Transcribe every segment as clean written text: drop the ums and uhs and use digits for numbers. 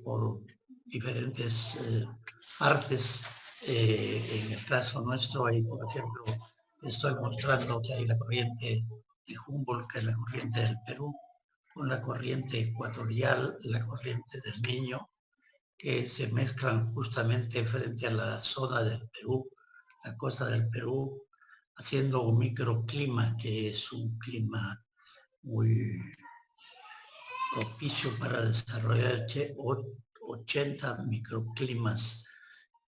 por diferentes partes. En el caso nuestro, ahí, por ejemplo, estoy mostrando que hay la corriente de Humboldt, que es la corriente del Perú, con la corriente ecuatorial, la corriente del Niño, que se mezclan justamente frente a la zona del Perú, la costa del Perú, haciendo un microclima que es un clima muy propicio para desarrollar 80 microclimas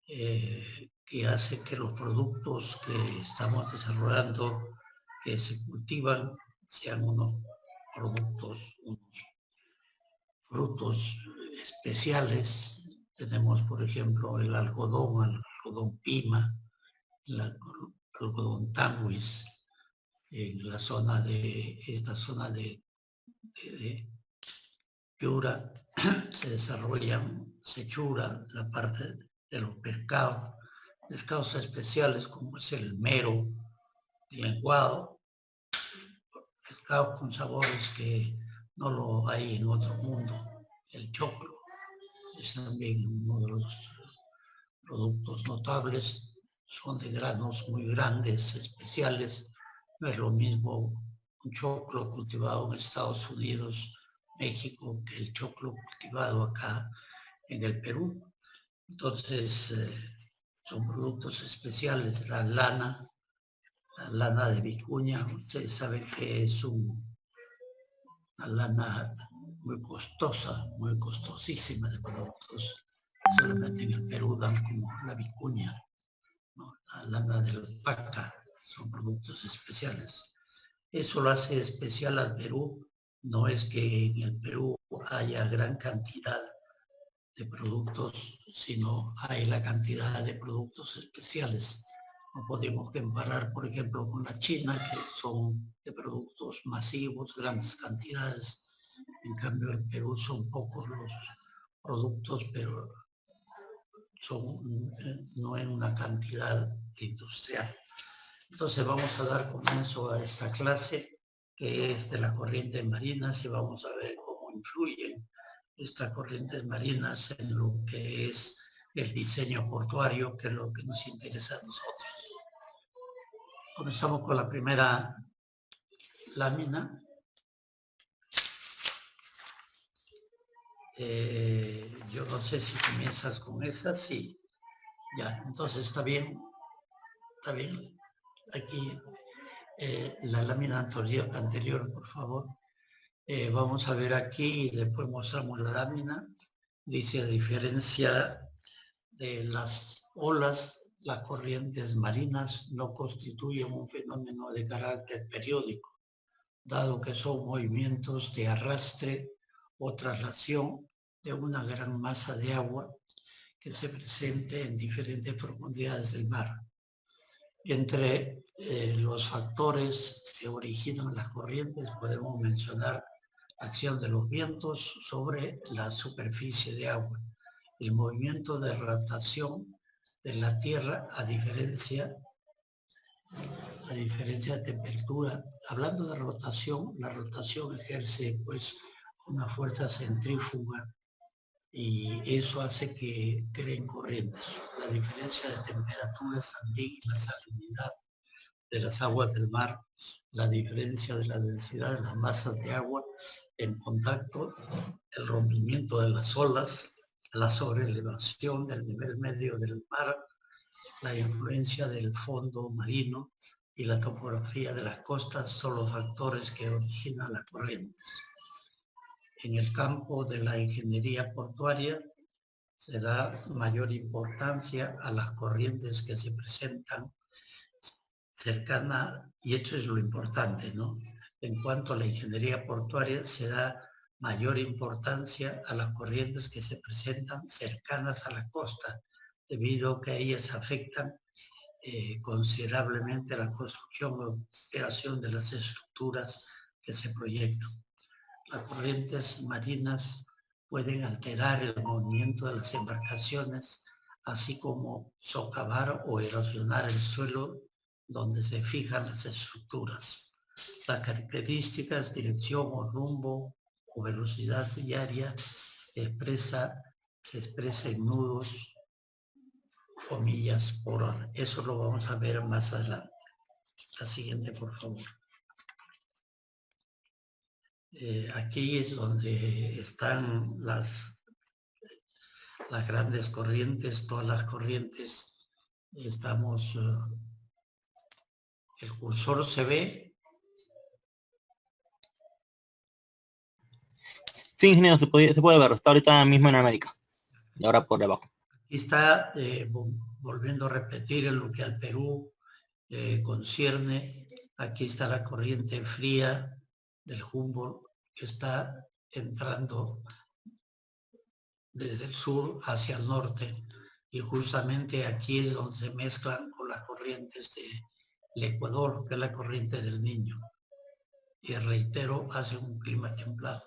que hace que los productos que estamos desarrollando, que se cultivan, sean unos productos, unos frutos especiales. Tenemos, por ejemplo, el algodón pima, el algodón tanguis, en esta zona de Piura se desarrollan sechura, la parte de los pescados especiales como es el mero, el lenguado, pescados con sabores que no lo hay en otro mundo. El choclo es también uno de los productos notables, son de granos muy grandes, especiales. No es lo mismo un choclo cultivado en Estados Unidos, México, que el choclo cultivado acá en el Perú. Entonces, son productos especiales. La lana de vicuña, ustedes saben que es una lana muy costosa, muy costosísima de productos. Solamente en el Perú dan como la vicuña, ¿no? La lana de alpaca, son productos especiales. Eso lo hace especial al Perú. No es que en el Perú haya gran cantidad de productos, sino hay la cantidad de productos especiales. No podemos comparar, por ejemplo, con la China, que son de productos masivos, grandes cantidades. En cambio, el Perú son pocos los productos, pero son no en una cantidad industrial. Entonces vamos a dar comienzo a esta clase que es de las corrientes marinas y vamos a ver cómo influyen estas corrientes marinas en lo que es el diseño portuario, que es lo que nos interesa a nosotros. Comenzamos con la primera lámina. Yo no sé si comienzas con esa, sí. Ya, entonces está bien. Está bien. Aquí la lámina anterior, por favor. Vamos a ver aquí y después mostramos la lámina. Dice, a diferencia de las olas, las corrientes marinas no constituyen un fenómeno de carácter periódico, dado que son movimientos de arrastre o traslación de una gran masa de agua que se presente en diferentes profundidades del mar. Entre los factores que originan las corrientes podemos mencionar la acción de los vientos sobre la superficie de agua, el movimiento de rotación de la Tierra a diferencia de temperatura. Hablando de rotación, la rotación ejerce pues una fuerza centrífuga y eso hace que creen corrientes. La diferencia de temperaturas también y la salinidad de las aguas del mar, la diferencia de la densidad de las masas de agua en contacto, el rompimiento de las olas, la sobreelevación del nivel medio del mar, la influencia del fondo marino y la topografía de las costas son los factores que originan las corrientes. En el campo de la ingeniería portuaria se da mayor importancia a las corrientes que se presentan cercana, y esto es lo importante, ¿no? En cuanto a la ingeniería portuaria, se da mayor importancia a las corrientes que se presentan cercanas a la costa, debido a que ellas afectan considerablemente la construcción o operación de las estructuras que se proyectan. Las corrientes marinas pueden alterar el movimiento de las embarcaciones, así como socavar o erosionar el suelo donde se fijan las estructuras. Las características, dirección o rumbo o velocidad diaria se expresa en nudos o millas por hora. Eso lo vamos a ver más adelante. La siguiente, por favor. Aquí es donde están las grandes corrientes, todas las corrientes. Estamos, el cursor se ve. Sí, ingeniero, se puede ver. Está ahorita mismo en América. Y ahora por debajo. Aquí está, volviendo a repetir en lo que al Perú concierne. Aquí está la corriente fría del Humboldt que está entrando desde el sur hacia el norte, y justamente aquí es donde se mezclan con las corrientes del Ecuador, que es la corriente del Niño. Y reitero, hace un clima templado.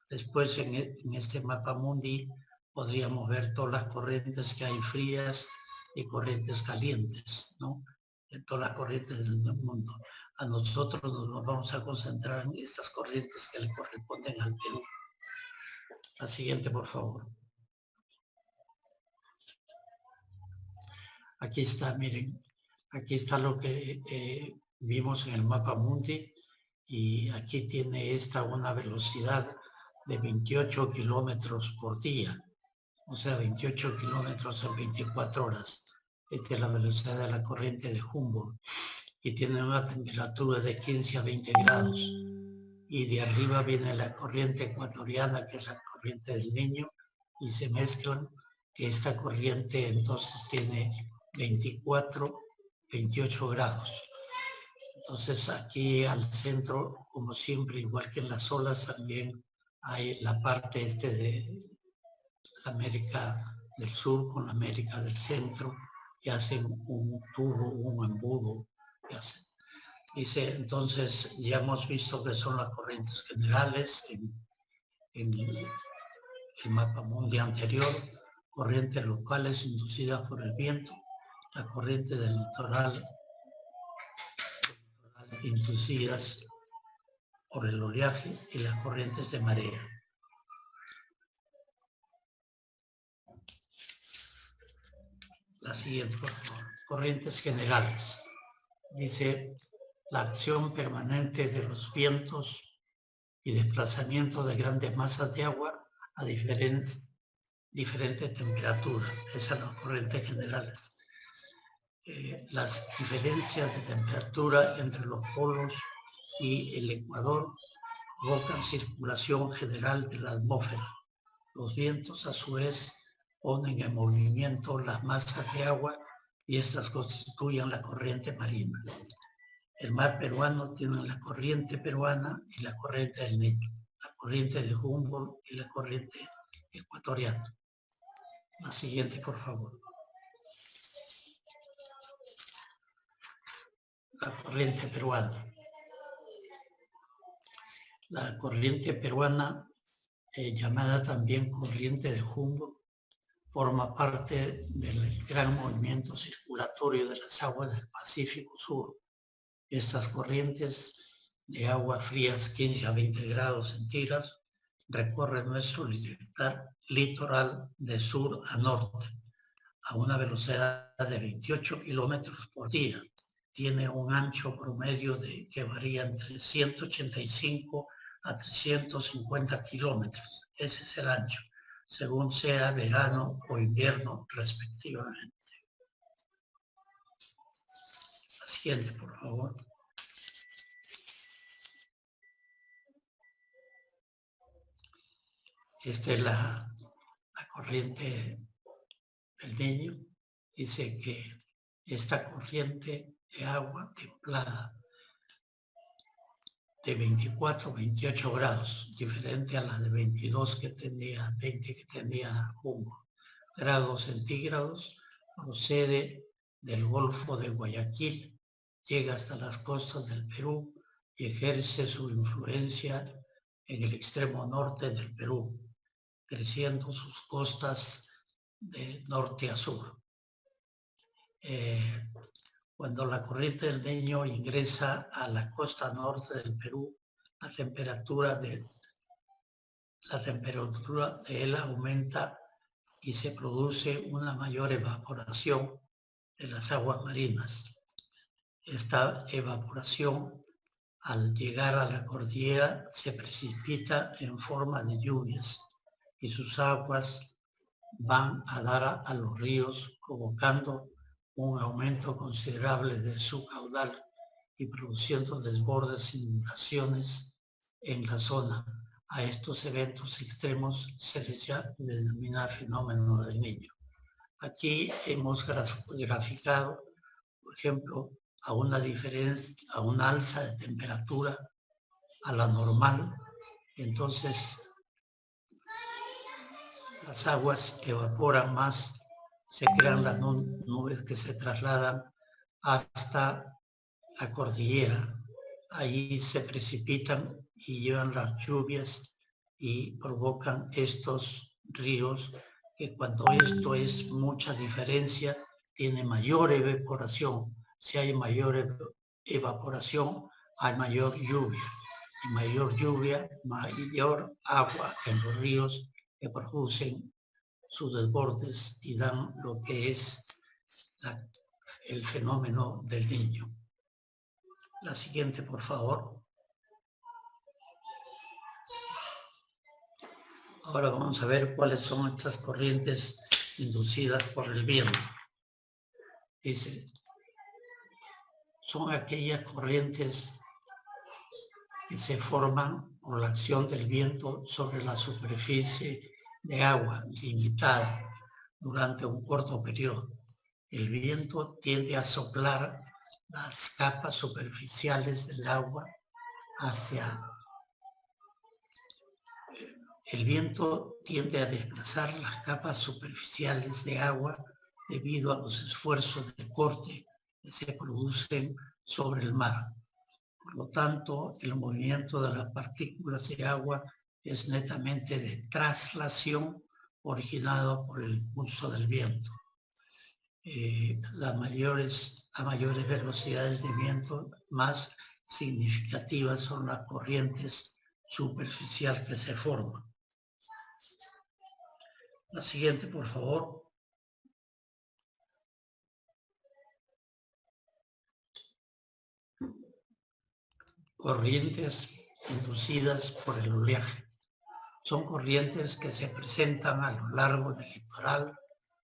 Después en este mapa mundi podríamos ver todas las corrientes que hay frías y corrientes calientes, ¿no? En todas las corrientes del mundo. A nosotros nos vamos a concentrar en estas corrientes que le corresponden al Perú. La siguiente, por favor. Aquí está, miren, aquí está lo que vimos en el mapa mundi, y aquí tiene esta una velocidad de 28 kilómetros por día, o sea, 28 kilómetros en 24 horas. Esta es la velocidad de la corriente de Humboldt, y tiene una temperatura de 15 a 20 grados. Y de arriba viene la corriente ecuatoriana, que es la corriente del Niño, y se mezclan, que esta corriente entonces tiene 24, 28 grados. Entonces aquí al centro, como siempre, igual que en las olas, también hay la parte de América del Sur con la América del Centro, y hacen un tubo, un embudo. Dice, entonces ya hemos visto que son las corrientes generales en el mapa mundial anterior: corrientes locales inducidas por el viento, la corriente del litoral inducidas por el oleaje, y las corrientes de marea. La siguiente, por favor. Corrientes generales. Dice, la acción permanente de los vientos y desplazamiento de grandes masas de agua a diferente temperatura. Esas son las corrientes generales. Las diferencias de temperatura entre los polos y el ecuador provocan circulación general de la atmósfera. Los vientos, a su vez, ponen en movimiento las masas de agua, y estas constituyen la corriente marina. El mar peruano tiene la corriente peruana y la corriente del Niño, la corriente de Humboldt y la corriente ecuatoriana. La siguiente, por favor. La corriente peruana. La corriente peruana, llamada también corriente de Humboldt, forma parte del gran movimiento circulatorio de las aguas del Pacífico Sur. Estas corrientes de agua frías 15 a 20 grados centígrados recorren nuestro litoral de sur a norte a una velocidad de 28 kilómetros por día. Tiene un ancho promedio que varía entre 185 a 350 kilómetros. Ese es el ancho, según sea verano o invierno respectivamente. La siguiente, por favor. Esta es la corriente del Niño. Dice que esta corriente de agua templada de 24, 28 grados, diferente a la de 22 que tenía, 20 que tenía Humboldt, grados centígrados, procede del Golfo de Guayaquil, llega hasta las costas del Perú y ejerce su influencia en el extremo norte del Perú, creciendo sus costas de norte a sur. Cuando la corriente del Niño ingresa a la costa norte del Perú, la temperatura la temperatura de él aumenta y se produce una mayor evaporación de las aguas marinas. Esta evaporación, al llegar a la cordillera, se precipita en forma de lluvias y sus aguas van a dar a los ríos, provocando un aumento considerable de su caudal y produciendo desbordes e inundaciones en la zona. A estos eventos extremos se les denomina fenómeno del Niño. Aquí hemos graficado, por ejemplo, a una diferencia, a una alza de temperatura a la normal. Entonces, las aguas evaporan más, se crean las nubes que se trasladan hasta la cordillera. Allí se precipitan y llevan las lluvias y provocan estos ríos que cuando esto es mucha diferencia, tiene mayor evaporación. Si hay mayor evaporación, hay mayor lluvia. Y mayor lluvia, mayor agua en los ríos que producen sus desbordes y dan lo que es el fenómeno del Niño. La siguiente, por favor. Ahora vamos a ver cuáles son estas corrientes inducidas por el viento. Dice, son aquellas corrientes que se forman por la acción del viento sobre la superficie de agua limitada durante un corto periodo. El viento tiende a soplar las capas superficiales del agua hacia... El viento tiende a desplazar las capas superficiales de agua debido a los esfuerzos de corte que se producen sobre el mar. Por lo tanto, el movimiento de las partículas de agua es netamente de traslación originado por el impulso del viento. A mayores velocidades de viento más significativas son las corrientes superficiales que se forman. La siguiente, por favor. Corrientes inducidas por el oleaje. Son corrientes que se presentan a lo largo del litoral,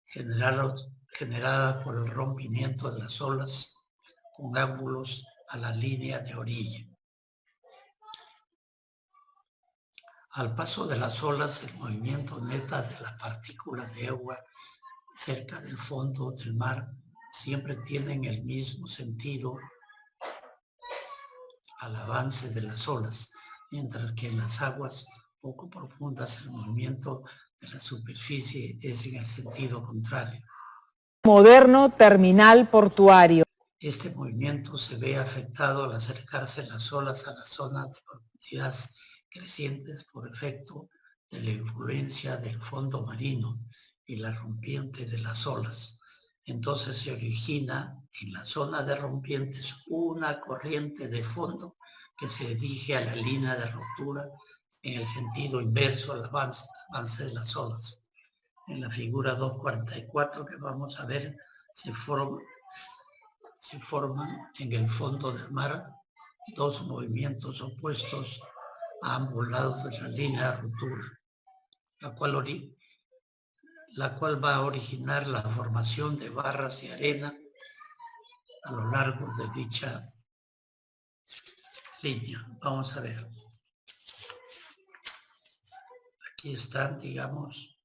generadas por el rompimiento de las olas con ángulos a la línea de orilla. Al paso de las olas, el movimiento neta de las partículas de agua cerca del fondo del mar siempre tienen el mismo sentido al avance de las olas, mientras que en las aguas poco profundas el movimiento de la superficie es en el sentido contrario. Moderno terminal portuario. Este movimiento se ve afectado al acercarse las olas a la zona de profundidades crecientes por efecto de la influencia del fondo marino y la rompiente de las olas. Entonces se origina en la zona de rompientes una corriente de fondo que se dirige a la línea de ruptura en el sentido inverso al avance de las olas. En la figura 244 que vamos a ver se forman en el fondo del mar dos movimientos opuestos a ambos lados de la línea de ruptura, la cual va a originar la formación de barras de arena a lo largo de dicha línea. Vamos a ver. Aquí están, digamos,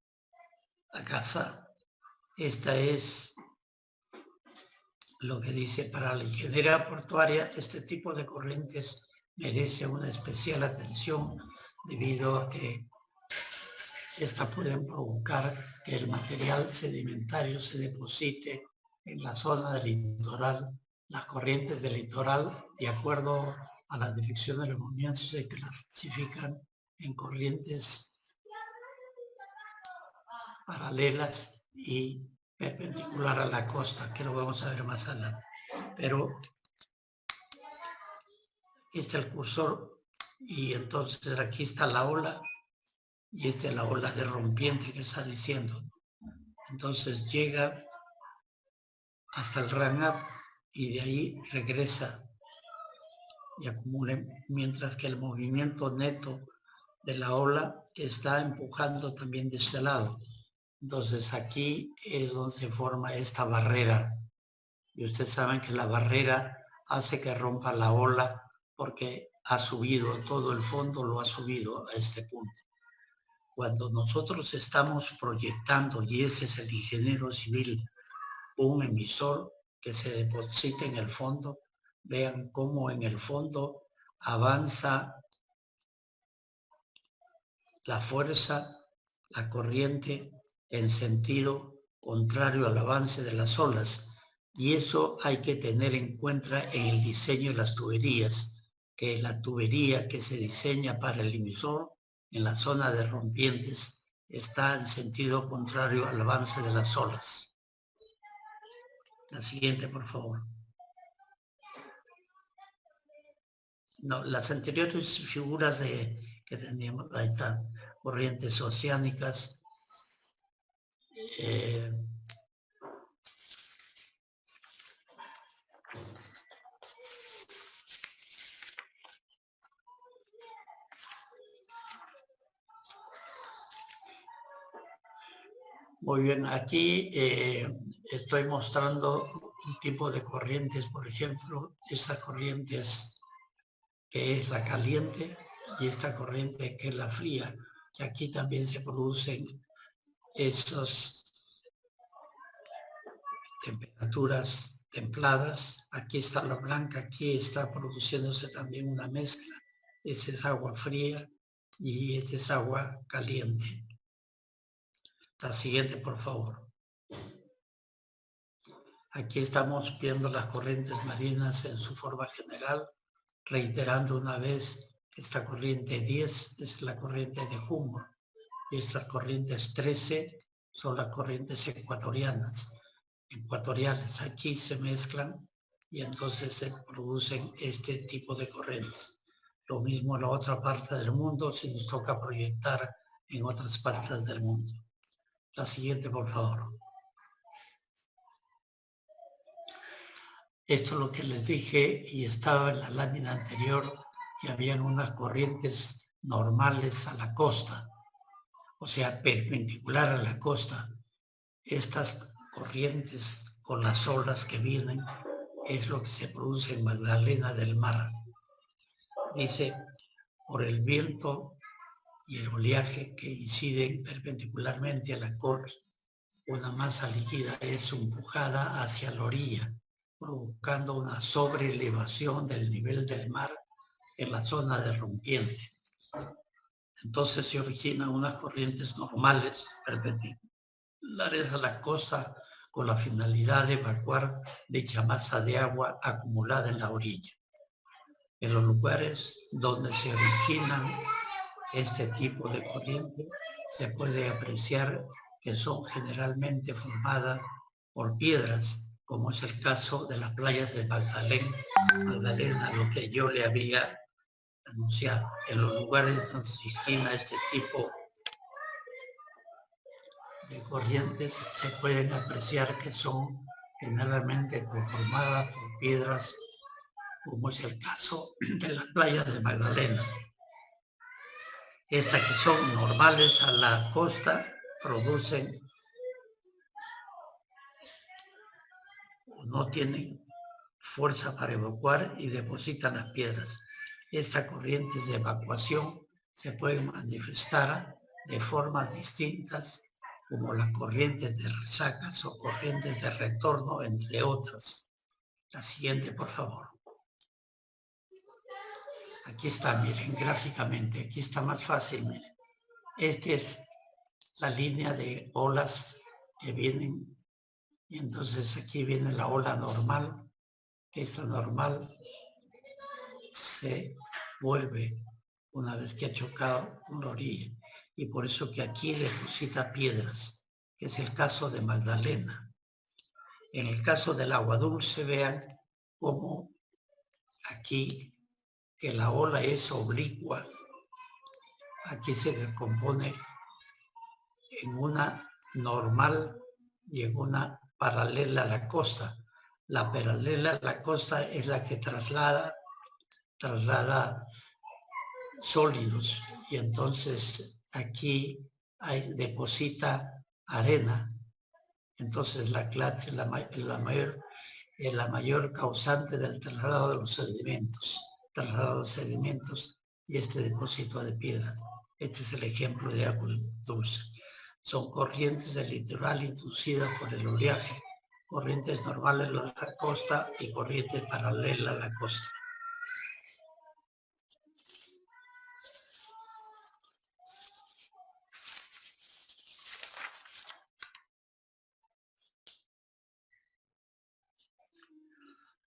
la casa. Esta es lo que dice: para la ingeniería portuaria, este tipo de corrientes merece una especial atención debido a que estas pueden provocar que el material sedimentario se deposite en la zona del litoral. Las corrientes del litoral, de acuerdo a la dirección de los movimientos, se clasifican en corrientes paralelas y perpendicular a la costa, que lo vamos a ver más adelante. Pero este es el cursor y entonces aquí está la ola y esta es la ola de rompiente que está diciendo. Entonces llega hasta el run-up y de ahí regresa y acumula, mientras que el movimiento neto de la ola está empujando también de este lado. Entonces aquí es donde se forma esta barrera. Y ustedes saben que la barrera hace que rompa la ola porque ha subido, todo el fondo lo ha subido a este punto. Cuando nosotros estamos proyectando, y ese es el ingeniero civil, un emisor que se deposita en el fondo, vean cómo en el fondo avanza la fuerza, la corriente en sentido contrario al avance de las olas. Y eso hay que tener en cuenta en el diseño de las tuberías, que la tubería que se diseña para el emisor en la zona de rompientes está en sentido contrario al avance de las olas. La siguiente, por favor. No, las anteriores figuras que teníamos, ahí están, corrientes oceánicas. Muy bien, aquí estoy mostrando un tipo de corrientes, por ejemplo, esta corriente que es la caliente y esta corriente que es la fría, que aquí también se producen esas temperaturas templadas. Aquí está la blanca, aquí está produciéndose también una mezcla. Esta es agua fría y esta es agua caliente. La siguiente, por favor. Aquí estamos viendo las corrientes marinas en su forma general, reiterando una vez esta corriente 10 es la corriente de Humboldt y estas corrientes 13 son las corrientes ecuatoriales. Aquí se mezclan y entonces se producen este tipo de corrientes. Lo mismo en la otra parte del mundo si nos toca proyectar en otras partes del mundo. La siguiente, por favor. Esto es lo que les dije y estaba en la lámina anterior, que habían unas corrientes normales a la costa, o sea, perpendicular a la costa. Estas corrientes con las olas que vienen es lo que se produce en Magdalena del Mar. Dice, por el viento y el oleaje que inciden perpendicularmente a la costa, una masa líquida es empujada hacia la orilla, provocando una sobreelevación del nivel del mar en la zona de rompiente. Entonces se originan unas corrientes normales perpendiculares a la costa con la finalidad de evacuar dicha masa de agua acumulada en la orilla. En los lugares donde se originan este tipo de corriente se puede apreciar que son generalmente formadas por piedras, como es el caso de las playas de Magdalena, lo que yo le había anunciado. En los lugares donde se origina este tipo de corrientes se pueden apreciar que son generalmente conformadas por piedras, como es el caso de las playas de Magdalena. Estas que son normales a la costa producen, no tienen fuerza para evacuar y depositan las piedras. Estas corrientes de evacuación se pueden manifestar de formas distintas, como las corrientes de resacas o corrientes de retorno, entre otras. La siguiente, por favor. Aquí está, miren, gráficamente, aquí está más fácil, miren. Esta es la línea de olas que vienen, y entonces aquí viene la ola normal. Esta normal se vuelve una vez que ha chocado con la orilla, y por eso que aquí deposita piedras, que es el caso de Magdalena. En el caso del agua dulce, vean cómo aquí que la ola es oblicua aquí se descompone en una normal y en una paralela a la costa. La paralela a la costa es la que traslada sólidos, y entonces aquí deposita arena. Entonces la clase es la mayor causante del traslado de los sedimentos y este depósito de piedras. Este es el ejemplo de agua dulce. Son corrientes del litoral inducidas por el oleaje, corrientes normales a la costa y corrientes paralelas a la costa.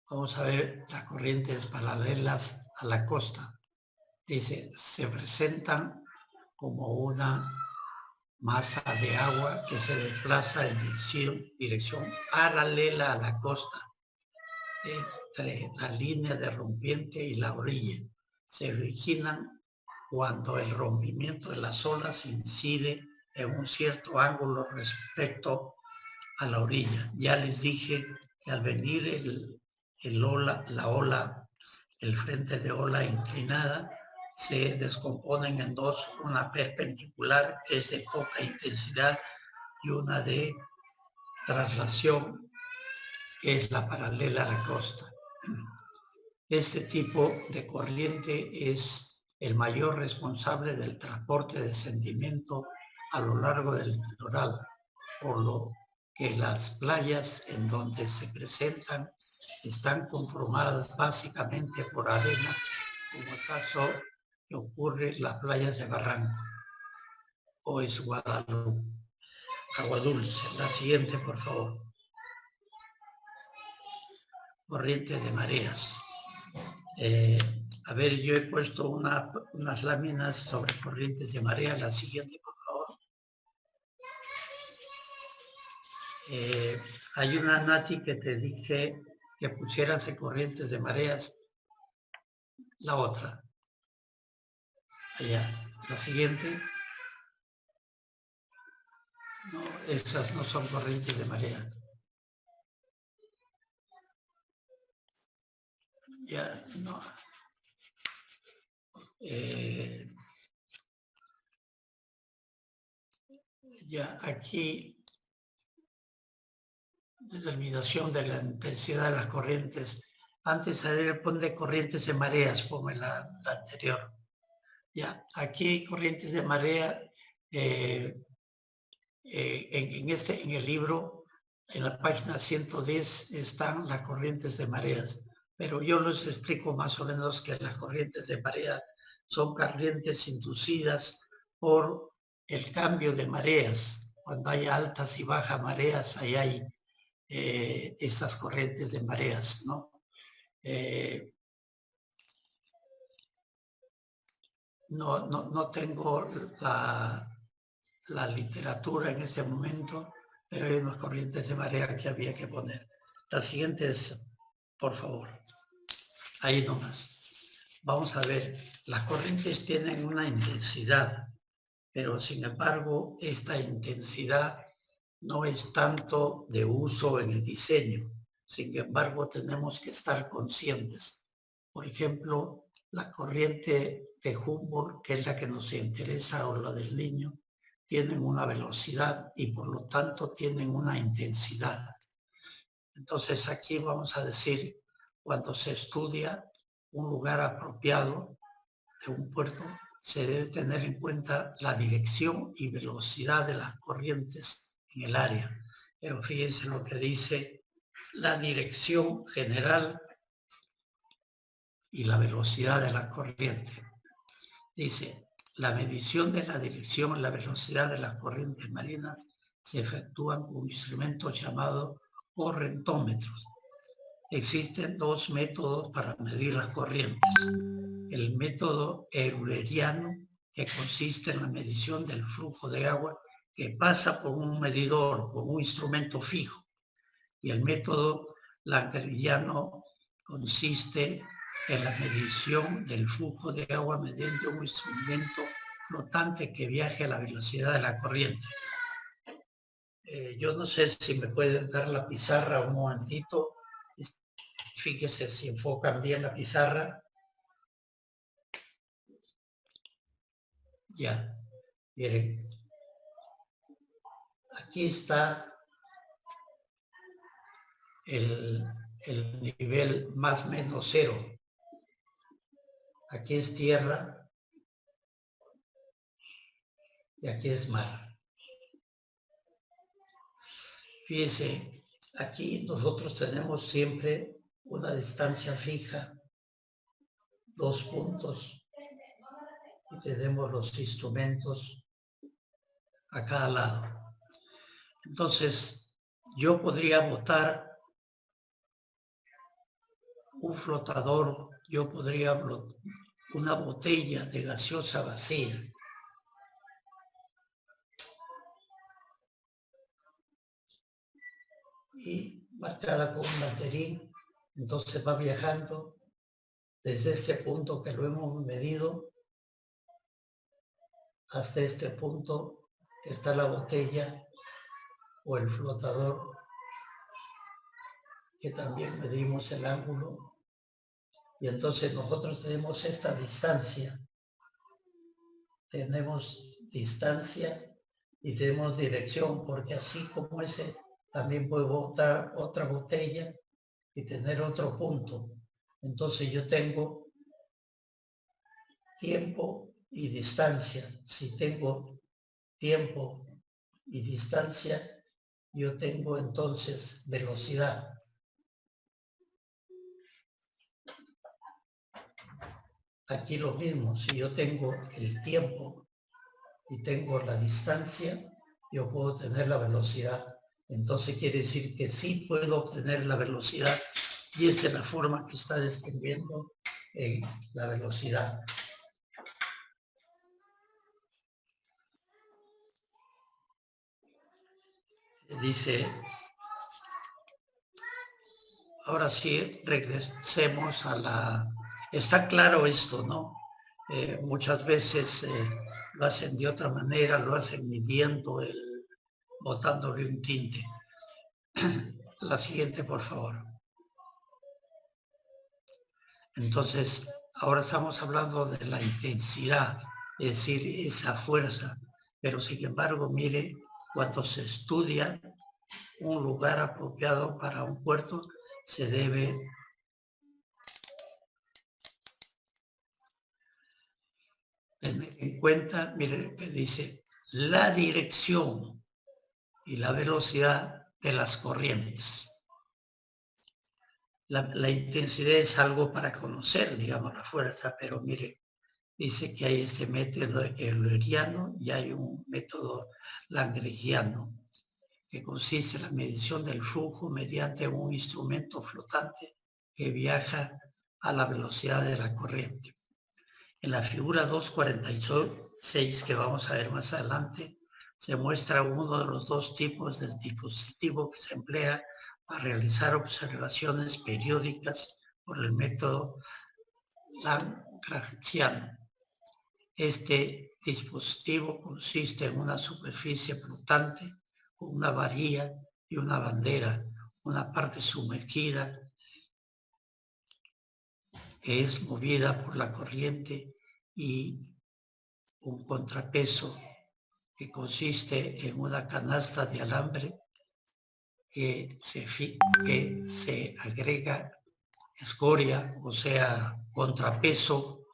Vamos a ver las corrientes paralelas a la costa. Dice, se presentan como una masa de agua que se desplaza en dirección paralela a la costa, entre la línea de rompiente y la orilla. Se originan cuando el rompimiento de las olas incide en un cierto ángulo respecto a la orilla. Ya les dije que al venir el frente de ola inclinada, se descomponen en dos, una perpendicular, que es de poca intensidad, y una de traslación, que es la paralela a la costa. Este tipo de corriente es el mayor responsable del transporte de sedimento a lo largo del litoral, por lo que las playas en donde se presentan están conformadas básicamente por arena, como el caso que ocurre en las playas de Barranco o es Guadalupe. Agua dulce. La siguiente, por favor. Corriente de mareas. A ver, yo he puesto unas láminas sobre corrientes de mareas. La siguiente, por favor. Hay una, Nati, que te dije que pusieras en corrientes de mareas. La otra. Allá. La siguiente. No, esas no son corrientes de marea. Ya, no. Ya aquí, determinación de la intensidad de las corrientes. Antes pone corrientes de mareas, como en la anterior. Ya, aquí corrientes de marea, en el libro, en la página 110, están las corrientes de mareas. Pero yo les explico más o menos que las corrientes de marea son corrientes inducidas por el cambio de mareas. Cuando hay altas y bajas mareas, ahí hay esas corrientes de mareas, ¿no? No tengo la literatura en ese momento, pero hay unas corrientes de marea que había que poner. La siguiente es, por favor, ahí nomás. Vamos a ver, las corrientes tienen una intensidad, pero sin embargo, esta intensidad no es tanto de uso en el diseño. Sin embargo, tenemos que estar conscientes. Por ejemplo, la corriente de Humboldt, que es la que nos interesa, o la del Niño, tienen una velocidad y por lo tanto tienen una intensidad. Entonces aquí vamos a decir, cuando se estudia un lugar apropiado de un puerto, se debe tener en cuenta la dirección y velocidad de las corrientes en el área. Pero fíjense lo que dice la dirección general y la velocidad de la corriente. Dice, la medición de la dirección y la velocidad de las corrientes marinas se efectúan con instrumentos llamados correntómetros. Existen dos métodos para medir las corrientes. El método euleriano, que consiste en la medición del flujo de agua que pasa por un medidor, por un instrumento fijo. Y el método langeriliano consiste en la medición del flujo de agua mediante un instrumento flotante que viaje a la velocidad de la corriente. Yo no sé si me pueden dar la pizarra un momentito. Fíjese si enfocan bien la pizarra. Ya, miren. Aquí está el nivel más menos cero. Aquí es tierra y aquí es mar. Fíjense, aquí nosotros tenemos siempre una distancia fija, 2 puntos, y tenemos los instrumentos a cada lado. Entonces, yo podría botar un flotador, yo podría una botella de gaseosa vacía. Y marcada con un banderín, entonces va viajando desde este punto que lo hemos medido hasta este punto que está la botella o el flotador, que también medimos el ángulo, y entonces nosotros tenemos esta distancia, y tenemos dirección, porque así como ese también puedo botar otra botella y tener otro punto. Entonces yo tengo tiempo y distancia. Si tengo tiempo y distancia, yo tengo entonces velocidad. Aquí lo mismo, si yo tengo el tiempo y tengo la distancia, yo puedo tener la velocidad. Entonces quiere decir que sí puedo obtener la velocidad, y esta es la forma que está describiendo la velocidad. Dice, ahora sí, regresemos a la... Está claro esto, ¿no? Muchas veces lo hacen de otra manera, lo hacen midiendo, botándole un tinte. La siguiente, por favor. Entonces, ahora estamos hablando de la intensidad, es decir, esa fuerza. Pero sin embargo, mire, cuando se estudia un lugar apropiado para un puerto, se debe tener en cuenta, mire, que dice la dirección y la velocidad de las corrientes. La intensidad es algo para conocer, digamos, la fuerza, pero mire, dice que hay este método euleriano y hay un método lagrangiano, que consiste en la medición del flujo mediante un instrumento flotante que viaja a la velocidad de la corriente. En la figura 246, que vamos a ver más adelante, se muestra uno de los dos tipos del dispositivo que se emplea para realizar observaciones periódicas por el método lagrangiano. Este dispositivo consiste en una superficie flotante con una varilla y una bandera, una parte sumergida que es movida por la corriente y un contrapeso que consiste en una canasta de alambre que se agrega escoria, o sea, contrapeso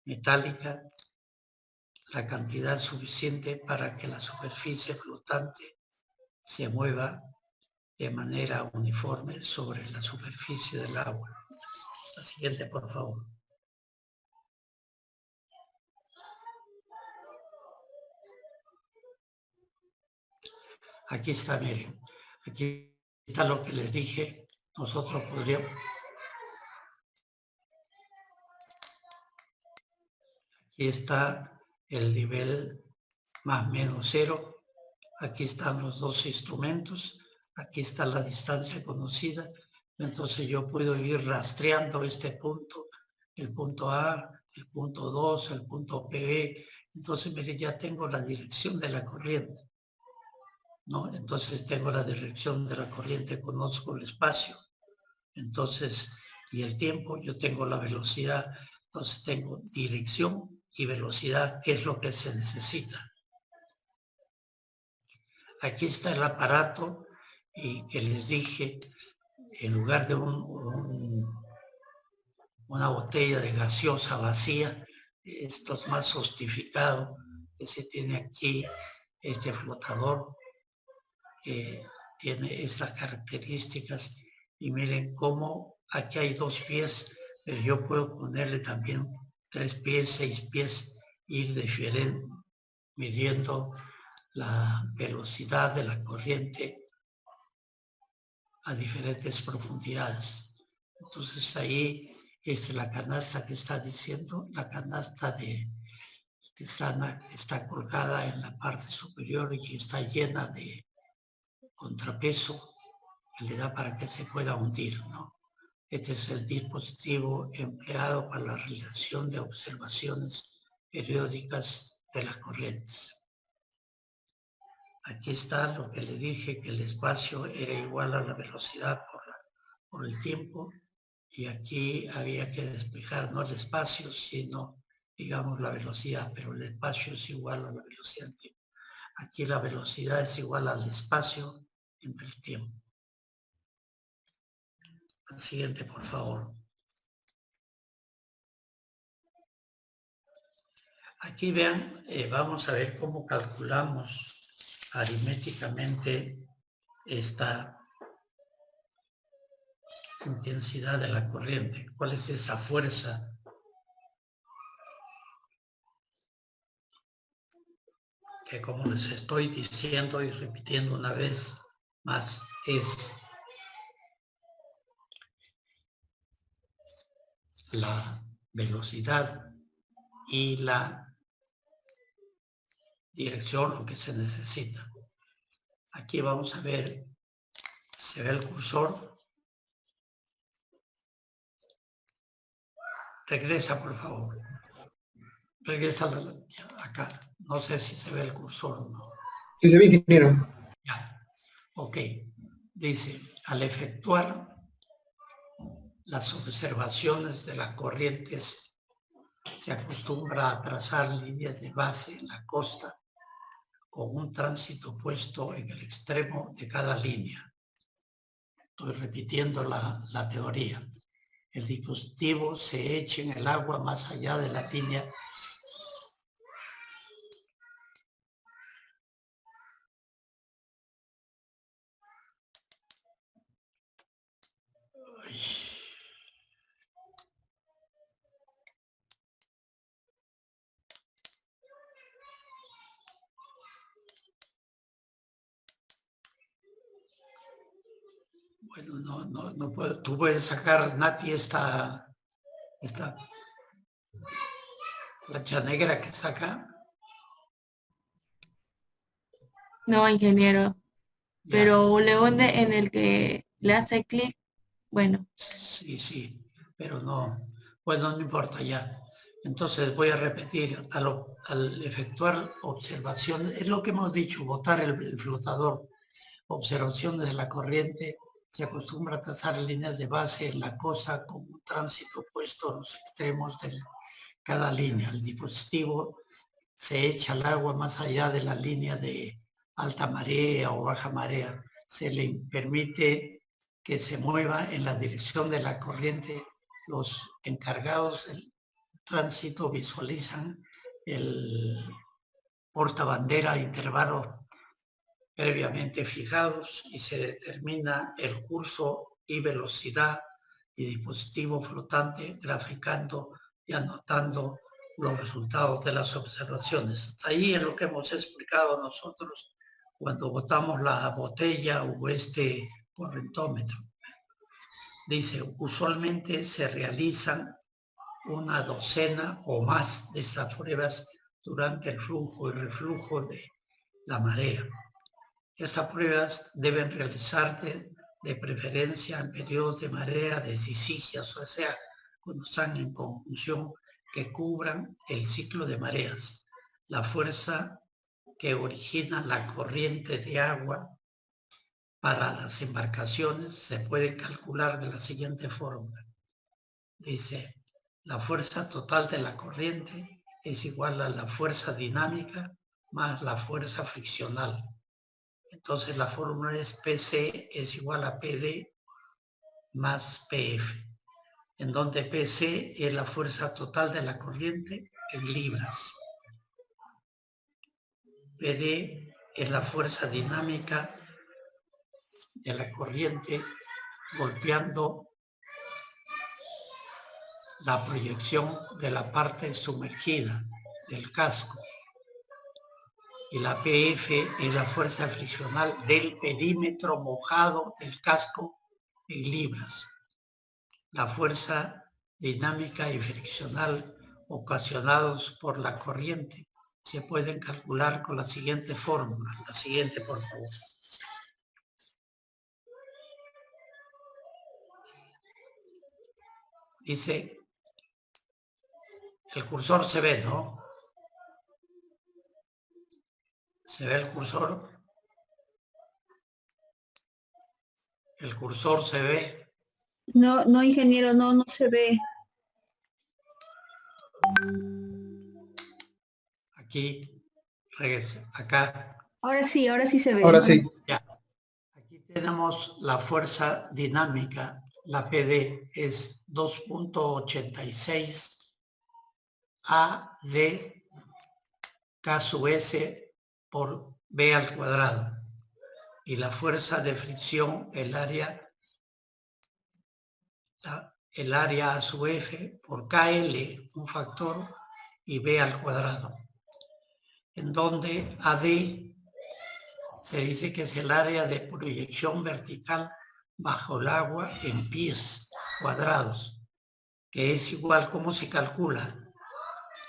metálica, la cantidad suficiente para que la superficie flotante se mueva de manera uniforme sobre la superficie del agua. La siguiente, por favor. Aquí está, miren. Aquí está lo que les dije. Nosotros podríamos... Aquí está el nivel más menos cero. Aquí están los dos instrumentos. Aquí está la distancia conocida. Entonces yo puedo ir rastreando este punto, el punto A, el punto 2, el punto P, Entonces, mire, ya tengo la dirección de la corriente, ¿no? Entonces tengo la dirección de la corriente, conozco el espacio, entonces, y el tiempo, yo tengo la velocidad, entonces tengo dirección y velocidad, que es lo que se necesita. Aquí está el aparato y que les dije, en lugar de una botella de gaseosa vacía, esto es más sofisticado, que se tiene aquí este flotador, que tiene estas características, y miren cómo aquí hay 2 pies, pero yo puedo ponerle también 3 pies, 6 pies, ir midiendo la velocidad de la corriente a diferentes profundidades. Entonces ahí es la canasta que está diciendo, la canasta de sana está colgada en la parte superior y está llena de contrapeso que le da para que se pueda hundir, ¿no? Este es el dispositivo empleado para la realización de observaciones periódicas de las corrientes. Aquí está lo que le dije, que el espacio era igual a la velocidad por el tiempo, y aquí había que despejar no el espacio, sino, digamos, la velocidad, pero el espacio es igual a la velocidad del tiempo. Aquí la velocidad es igual al espacio entre el tiempo. El siguiente, por favor. Aquí vean, vamos a ver cómo calculamos aritméticamente esta intensidad de la corriente. ¿Cuál es esa fuerza? Que, como les estoy diciendo y repitiendo una vez más, es la velocidad y la dirección, lo que se necesita. Aquí vamos a ver, se ve el cursor. Regresa, por favor. Regresa acá. No sé si se ve el cursor o no. Sí, se ve, ingeniero. Ya. Ok. Dice, al efectuar las observaciones de las corrientes, se acostumbra a trazar líneas de base en la costa con un tránsito puesto en el extremo de cada línea. Estoy repitiendo la teoría. El dispositivo se echa en el agua más allá de la línea . Bueno, no puedo. Tú puedes sacar, Nati, esta plancha negra que está acá. No, ingeniero, Ya. pero le hunde en el que le hace clic, bueno. Sí, pero no, bueno, no importa ya. Entonces voy a repetir, al efectuar observaciones, es lo que hemos dicho, botar el flotador, observaciones de la corriente, se acostumbra a trazar líneas de base en la costa con un tránsito puesto en los extremos de cada línea. El dispositivo se echa al agua más allá de la línea de alta marea o baja marea. Se le permite que se mueva en la dirección de la corriente. Los encargados del tránsito visualizan el portabandera a intervalos previamente fijados y se determina el curso y velocidad y dispositivo flotante graficando y anotando los resultados de las observaciones. Ahí es lo que hemos explicado nosotros cuando botamos la botella o este correntómetro. Dice, usualmente se realizan una docena o más de esas pruebas durante el flujo y reflujo de la marea. Estas pruebas deben realizarse de preferencia en periodos de marea de sisigias, o sea, cuando están en conjunción, que cubran el ciclo de mareas. la fuerza que origina la corriente de agua para las embarcaciones se puede calcular de la siguiente forma. Dice, la fuerza total de la corriente es igual a la fuerza dinámica más la fuerza friccional. Entonces la fórmula es PC es igual a PD más PF, en donde PC es la fuerza total de la corriente en libras. PD es la fuerza dinámica de la corriente golpeando la proyección de la parte sumergida del casco. Y la PF es la fuerza friccional del perímetro mojado del casco en libras. La fuerza dinámica y friccional ocasionados por la corriente se pueden calcular con la siguiente fórmula. La siguiente, por favor. Dice, el cursor se ve, ¿no? ¿Se ve el cursor? El cursor se ve. No, no, ingeniero, no se ve. Aquí, regrese, acá. Ahora sí se ve. Ahora sí. Ya. Aquí tenemos la fuerza dinámica, la PD es 2.86 AD K sub S por B al cuadrado. Y la fuerza de fricción, el área A sub F por KL, un factor, y B al cuadrado. En donde AD se dice que es el área de proyección vertical bajo el agua en pies cuadrados, que es igual, ¿cómo se calcula?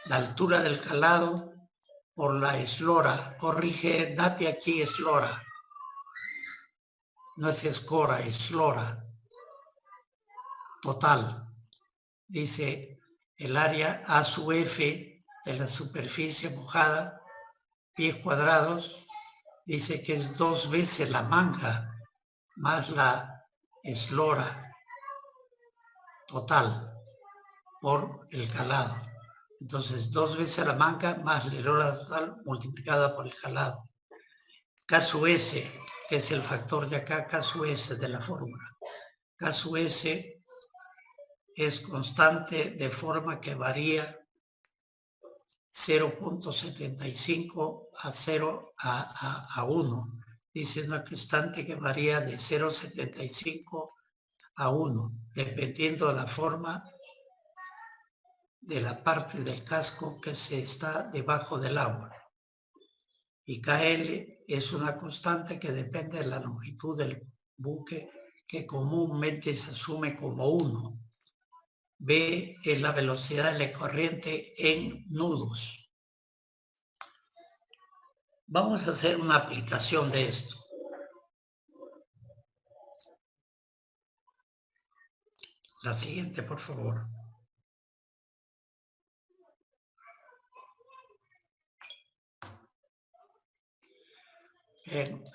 La altura del calado por la eslora. Corrige, date aquí eslora. No es escora, eslora. Total. Dice el área A sub F de la superficie mojada, pies cuadrados, dice que es 2 veces la manga más la eslora total por el calado. Entonces, 2 veces la manga más la eslora total multiplicada por el calado. K sub S, que es el factor de acá, K sub S de la fórmula. K sub S es constante de forma que varía 0.75 a 0 a 1. Dice una constante que varía de 0.75 a 1, dependiendo de la forma de la parte del casco que se está debajo del agua. Y KL es una constante que depende de la longitud del buque, que comúnmente se asume como 1. B es la velocidad de la corriente en nudos. Vamos a hacer una aplicación de esto. La siguiente, por favor.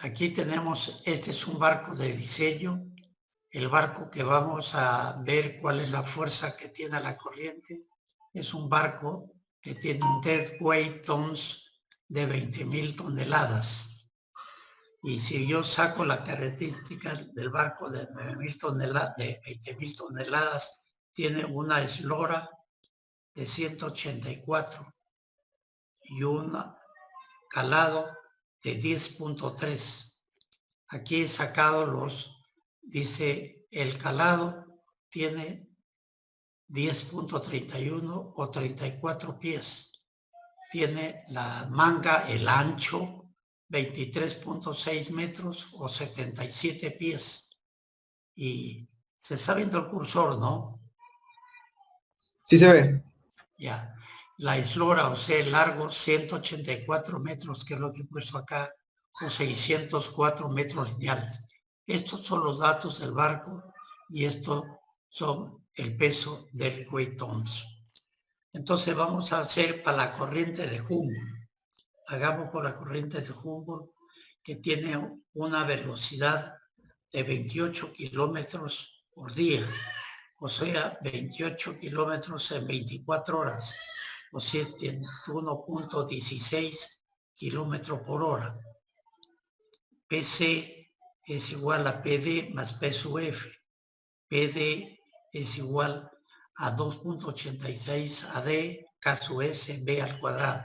Aquí tenemos, este es un barco de diseño. El barco que vamos a ver cuál es la fuerza que tiene la corriente es un barco que tiene un deadweight tons de 20.000 toneladas. Y si yo saco la característica del barco de 9.000 toneladas, de 20.000 toneladas, tiene una eslora de 184 y un calado de 10.3. Aquí he sacado dice el calado tiene 10.31 o 34 pies. Tiene la manga, el ancho, 23.6 metros o 77 pies. Y se está viendo el cursor, ¿no? Sí se ve. Ya. La eslora, o sea, el largo, 184 metros, que es lo que he puesto acá, o 604 metros lineales. Estos son los datos del barco y estos son el peso del weight tons. Entonces vamos a hacer para la corriente de junio. Hagamos con la corriente de Humboldt, que tiene una velocidad de 28 kilómetros por día, o sea, 28 kilómetros en 24 horas, o sea, 1.16 kilómetros por hora. PC es igual a PD más P sub F. PD es igual a 2.86 AD K sub S B al cuadrado.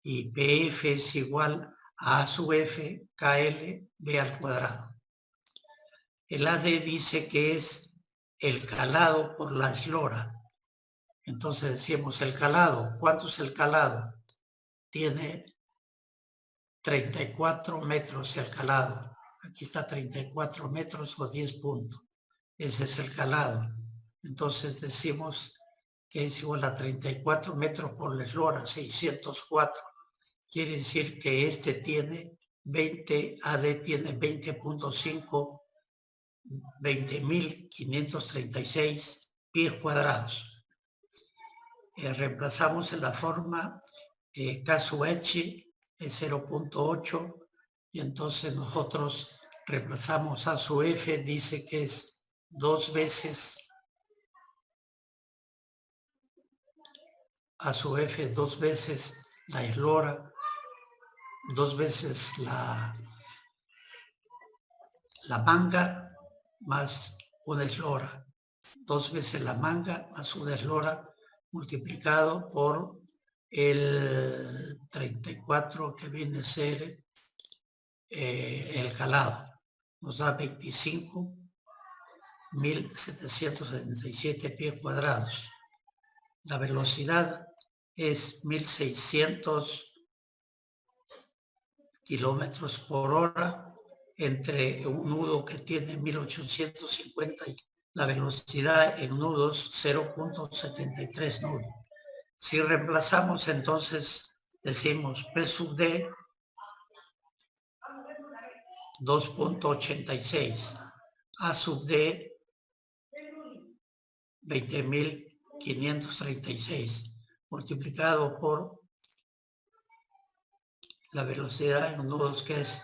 Y PF es igual a sub F KL B al cuadrado. El AD dice que es el calado por la eslora. Entonces decimos el calado. ¿Cuánto es el calado? Tiene 34 metros el calado. Aquí está 34 metros o 10 puntos. Ese es el calado. Entonces decimos que es igual a 34 metros por la eslora, 604. Quiere decir que este tiene 20, AD tiene 20.5, 20.536 pies cuadrados. Reemplazamos en la forma K sub H es 0.8 y entonces nosotros reemplazamos A sub F, dice que es 2 veces A sub F, 2 veces la eslora, 2 veces la manga más una eslora, 2 veces la manga más una eslora multiplicado por el 34 que viene a ser el calado. Nos da 25.777 pies cuadrados. La velocidad es 1.600 kilómetros por hora entre un nudo que tiene 1.850 y la velocidad en nudos 0.73 nudos. Si reemplazamos, entonces decimos P sub D 2.86, A sub D 20.536 multiplicado por la velocidad en nudos que es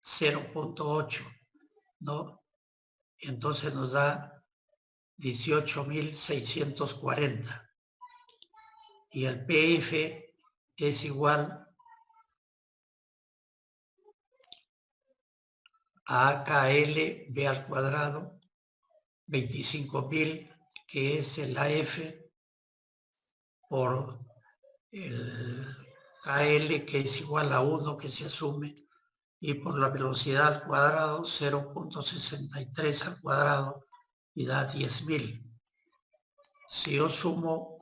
0.8, ¿no? Entonces nos da 18.640. Y el PF es igual a AKL B al cuadrado, 25.000, que es el AF, por el KL, que es igual a 1, que se asume, y por la velocidad al cuadrado, 0.63 al cuadrado, y da 10.000. Si yo sumo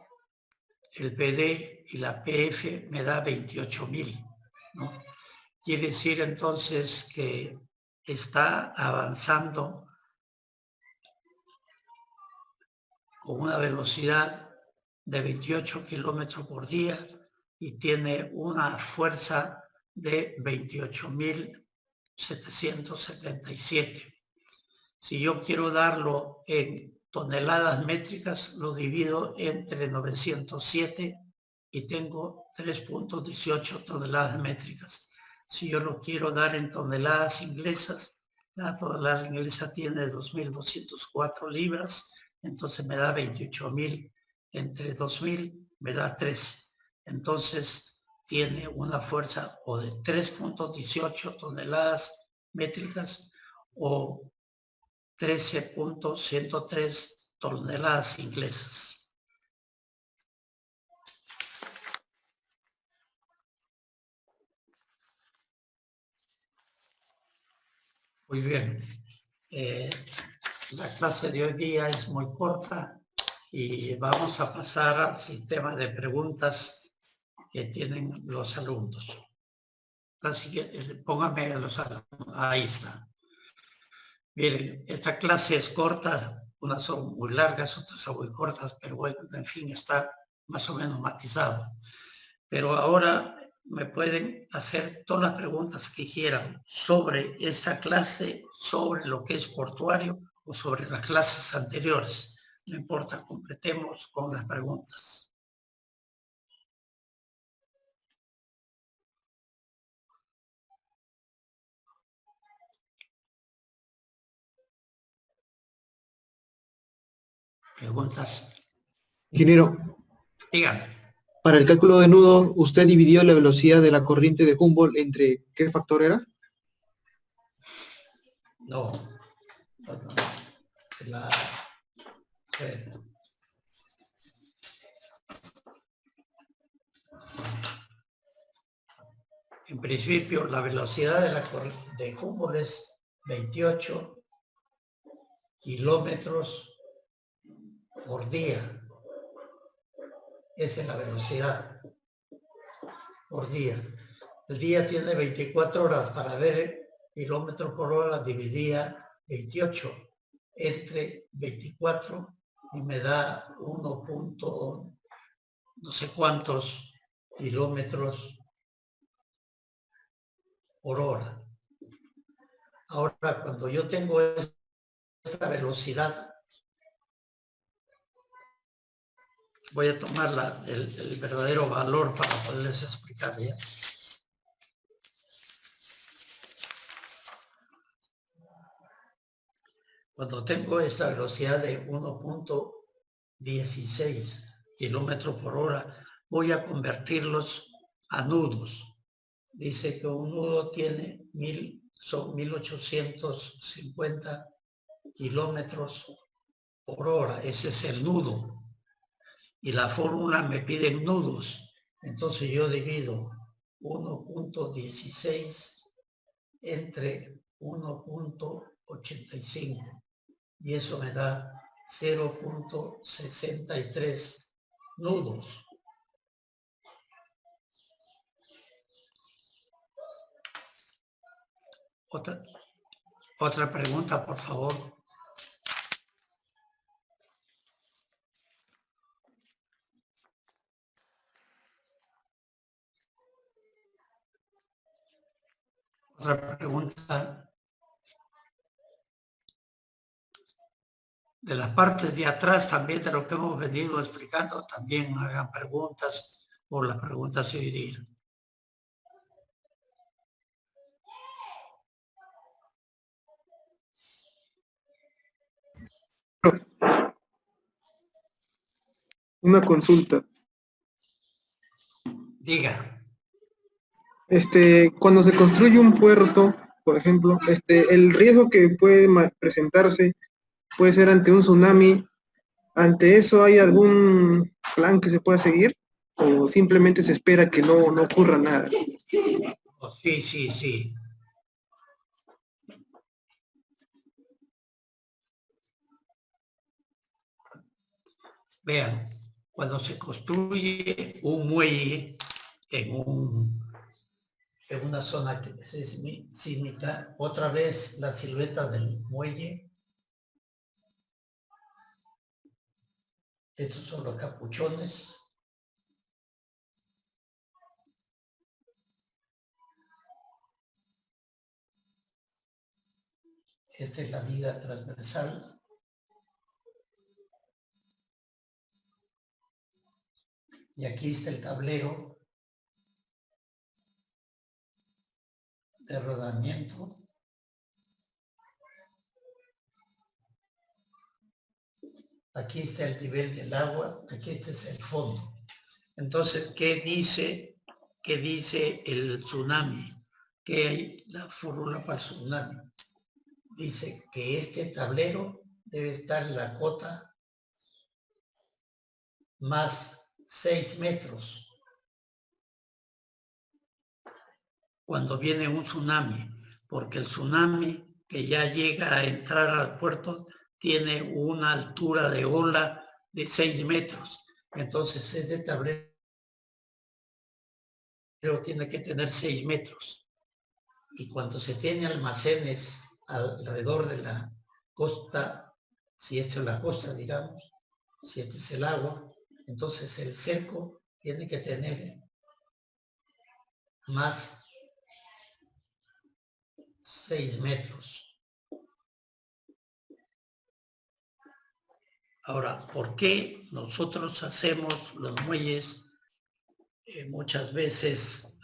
el PD y la PF, me da 28.000, ¿no? Quiere decir entonces que está avanzando con una velocidad de 28 kilómetros por día y tiene una fuerza de 28.777. Si yo quiero darlo en toneladas métricas, lo divido entre 907 y tengo 3.18 toneladas métricas. Si yo lo quiero dar en toneladas inglesas, la tonelada inglesa tiene 2.204 libras, entonces me da 28.000 entre 2.000, me da 13. Entonces tiene una fuerza o de 3.18 toneladas métricas o 13.103 toneladas inglesas. Muy bien. La clase de hoy día es muy corta y vamos a pasar al sistema de preguntas que tienen los alumnos. Así que pónganme a los alumnos. Ahí está. Miren, esta clase es corta, unas son muy largas, otras son muy cortas, pero bueno, en fin, está más o menos matizado. Pero ahora me pueden hacer todas las preguntas que quieran sobre esa clase, sobre lo que es portuario o sobre las clases anteriores. No importa, completemos con las preguntas. preguntas. Ingeniero, Dígame. para el cálculo de nudo, ¿usted dividió la velocidad de la corriente de Humboldt entre qué factor era? No. La, en principio, la velocidad de Humboldt es 28 kilómetros por día. Esa es la velocidad por día. El día tiene 24 horas. Para ver kilómetros por hora dividía 28 entre 24 y me da 1. No sé cuántos kilómetros por hora. Ahora, cuando yo tengo esta velocidad, voy a tomar el verdadero valor para poderles explicar bien. Cuando tengo esta velocidad de 1.16 kilómetros por hora, voy a convertirlos a nudos. Dice que un nudo tiene 1850 kilómetros por hora. Ese es el nudo. Y la fórmula me pide nudos. Entonces yo divido 1.16 entre 1.85. Y eso me da 0.63 nudos. Otra pregunta, por favor. Otra pregunta. De las partes de atrás también de lo que hemos venido explicando, también hagan preguntas o las preguntas se dirigen. Una consulta. Diga. Cuando se construye un puerto, por ejemplo, el riesgo que puede presentarse puede ser ante un tsunami. ¿Ante eso hay algún plan que se pueda seguir? ¿O simplemente se espera que no ocurra nada? Oh, sí. Vean, cuando se construye un muelle en una zona que es sísmica, otra vez la silueta del muelle. Estos son los capuchones. Esta es la viga transversal. Y aquí está el tablero de rodamiento. Aquí está el nivel del agua, aquí este es el fondo. Entonces, ¿qué dice el tsunami? ¿Qué hay la fórmula para el tsunami? Dice que este tablero debe estar en la cota más 6 metros. Cuando viene un tsunami, porque el tsunami que ya llega a entrar al puerto tiene una altura de ola de 6 metros. Entonces este tablero tiene que tener 6 metros. Y cuando se tiene almacenes alrededor de la costa, si esta es la costa, digamos, si este es el agua, entonces el cerco tiene que tener más 6 metros. Ahora, ¿por qué nosotros hacemos los muelles muchas veces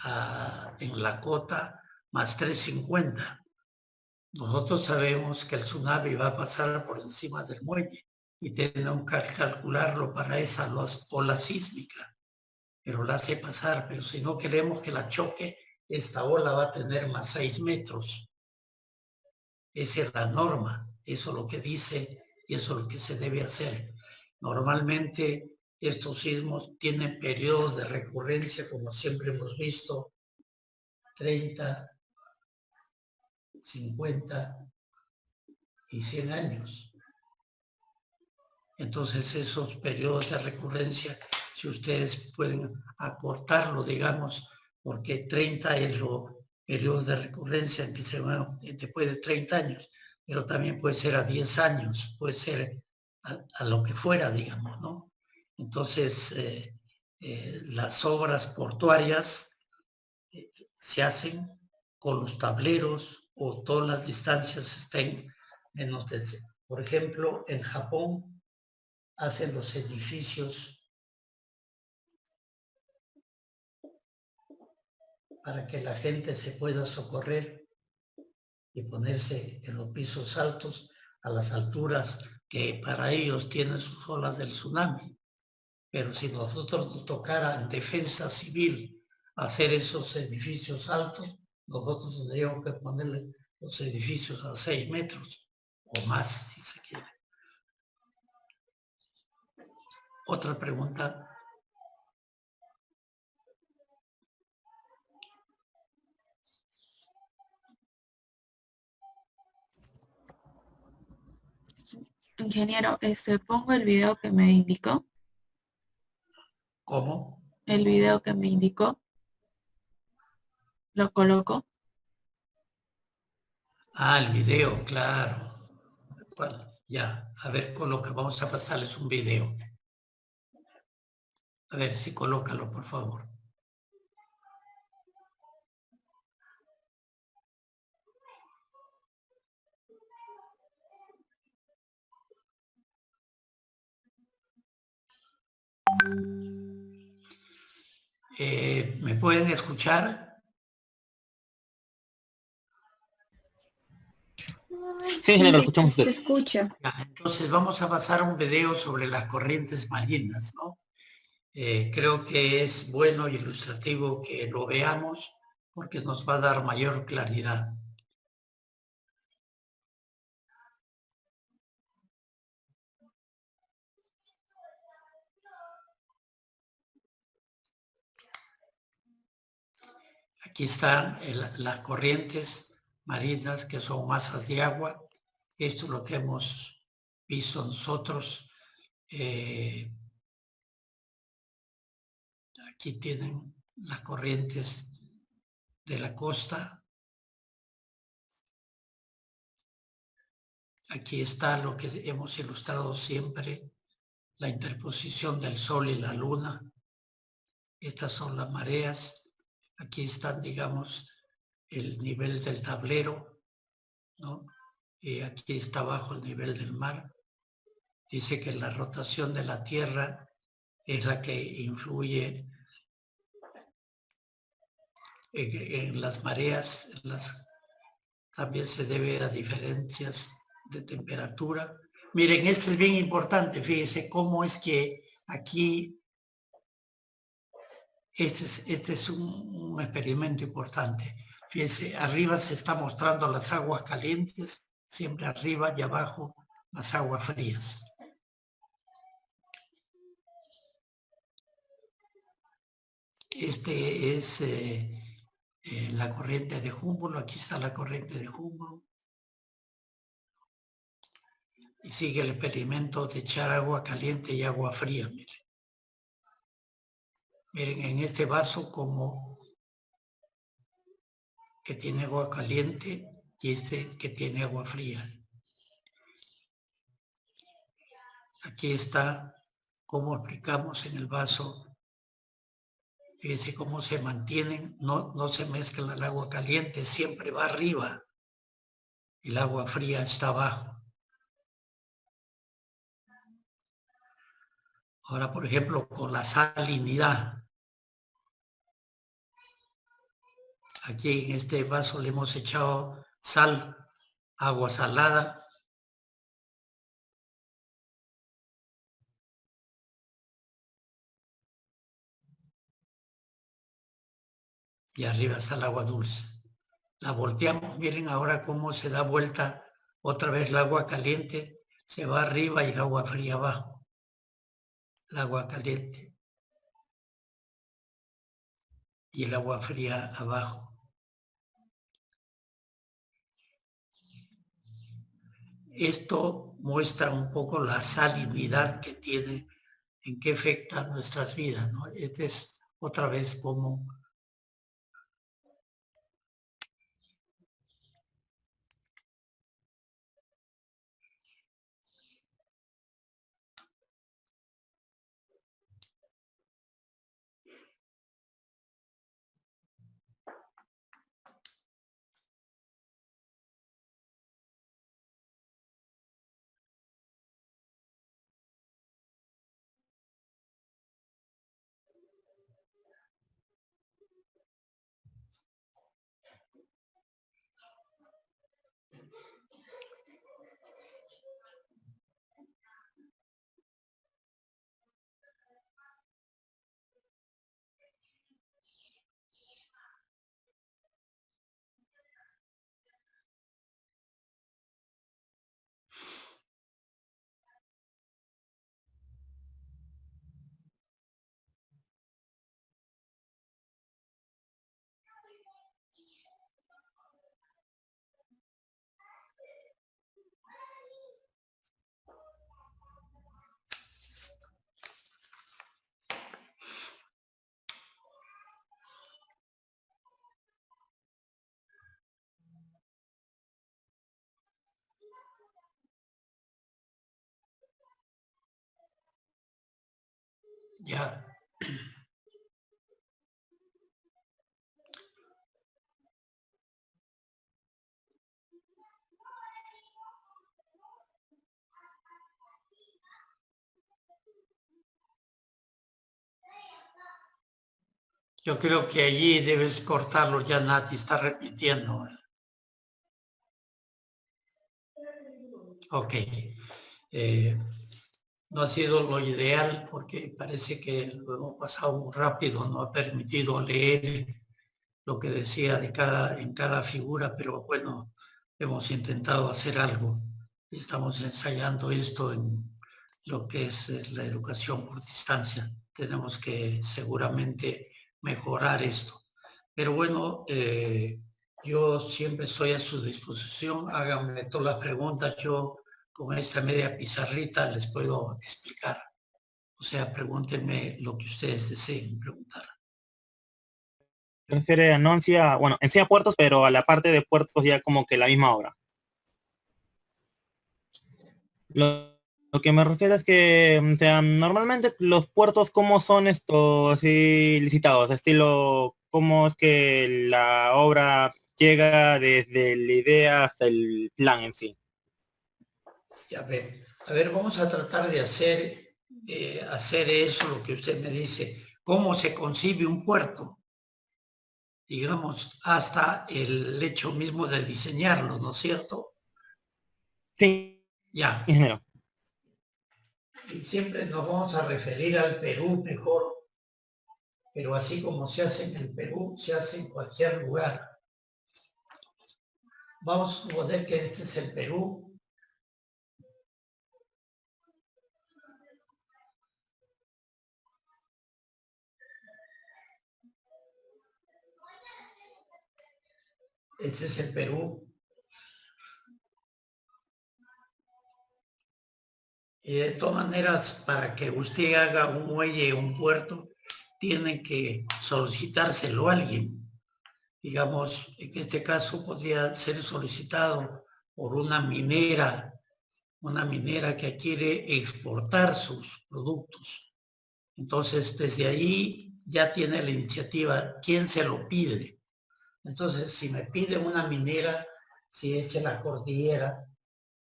en la cota más 350? Nosotros sabemos que el tsunami va a pasar por encima del muelle y tenemos que calcularlo para esa ola sísmica, pero la hace pasar. Pero si no queremos que la choque, esta ola va a tener más 6 metros. Esa es la norma, eso es lo que dice y eso es lo que se debe hacer. Normalmente estos sismos tienen periodos de recurrencia, como siempre hemos visto, 30, 50 y 100 años. Entonces esos periodos de recurrencia, si ustedes pueden acortarlo, digamos, porque 30 es lo periodos de recurrencia en que se van después de 30 años, pero también puede ser a 10 años, puede ser a lo que fuera, digamos, ¿no? Entonces, las obras portuarias se hacen con los tableros o todas las distancias estén menos de... Por ejemplo, en Japón hacen los edificios para que la gente se pueda socorrer y ponerse en los pisos altos a las alturas que para ellos tienen sus olas del tsunami. Pero si nosotros nos tocara en defensa civil hacer esos edificios altos, nosotros tendríamos que ponerle los edificios a 6 metros o más, si se quiere. Otra pregunta. Ingeniero, pongo el video que me indicó. ¿Cómo? El video que me indicó. Lo coloco. Ah, el video, claro. Bueno, ya, a ver, coloca, vamos a pasarles un video. A ver si colócalo, por favor. ¿Me pueden escuchar? Sí, ingeniero, lo escuchamos se usted. escucha. Ya, entonces vamos a pasar un video sobre las corrientes marinas, ¿no? Creo que es bueno y ilustrativo que lo veamos porque nos va a dar mayor claridad. Aquí están las corrientes marinas que son masas de agua. Esto es lo que hemos visto nosotros. Aquí tienen las corrientes de la costa. Aquí está lo que hemos ilustrado siempre, la interposición del sol y la luna. Estas son las mareas. Aquí están, digamos, el nivel del tablero, ¿no? Y aquí está abajo el nivel del mar. Dice que la rotación de la Tierra es la que influye en las mareas. También se debe a diferencias de temperatura. Miren, este es bien importante, fíjense cómo es que aquí, este es un experimento importante. Fíjense, arriba se está mostrando las aguas calientes, siempre arriba y abajo las aguas frías. Este es la corriente de Humboldt, aquí está la corriente de Humboldt. Y sigue el experimento de echar agua caliente y agua fría, miren. Miren, en este vaso como que tiene agua caliente y este que tiene agua fría. Aquí está cómo aplicamos en el vaso. Fíjense cómo se mantienen, no se mezcla el agua caliente, siempre va arriba. El agua fría está abajo. Ahora, por ejemplo, con la salinidad. Aquí en este vaso le hemos echado sal, agua salada. y arriba está el agua dulce. La volteamos, miren ahora cómo se da vuelta otra vez el agua caliente, se va arriba y el agua fría abajo. El agua caliente y el agua fría abajo. Esto muestra un poco la salinidad que tiene, en qué afecta nuestras vidas, ¿no? Este es otra vez como ya. Yo creo que allí debes cortarlo, ya Nati está repitiendo. Ok. No ha sido lo ideal porque parece que lo hemos pasado muy rápido, no ha permitido leer lo que decía en cada figura, pero bueno, hemos intentado hacer algo. Estamos ensayando esto en lo que es la educación por distancia. Tenemos que seguramente mejorar esto. Pero bueno, yo siempre estoy a su disposición. Háganme todas las preguntas. Yo con esta media pizarrita les puedo explicar. O sea, pregúntenme lo que ustedes deseen preguntar. Se refiere a no bueno, enseña puertos, pero a la parte de puertos ya como que la misma obra. Lo que me refiero es que, o sea, normalmente los puertos, ¿cómo son estos así licitados? Estilo, ¿cómo es que la obra llega desde la idea hasta el plan en sí? Ya ve. A ver, vamos a tratar de hacer eso, lo que usted me dice. ¿Cómo se concibe un puerto? Digamos, hasta el hecho mismo de diseñarlo, ¿no es cierto? Sí, Ya. ingeniero. Y siempre nos vamos a referir al Perú mejor, pero así como se hace en el Perú, se hace en cualquier lugar. Vamos a suponer que este es el Perú. Este es el Perú. Y de todas maneras, para que usted haga un muelle, un puerto, tiene que solicitárselo a alguien. Digamos, en este caso podría ser solicitado por una minera que quiere exportar sus productos. Entonces, desde ahí ya tiene la iniciativa, ¿quién se lo pide? Entonces, si me pide una minera, si es en la cordillera,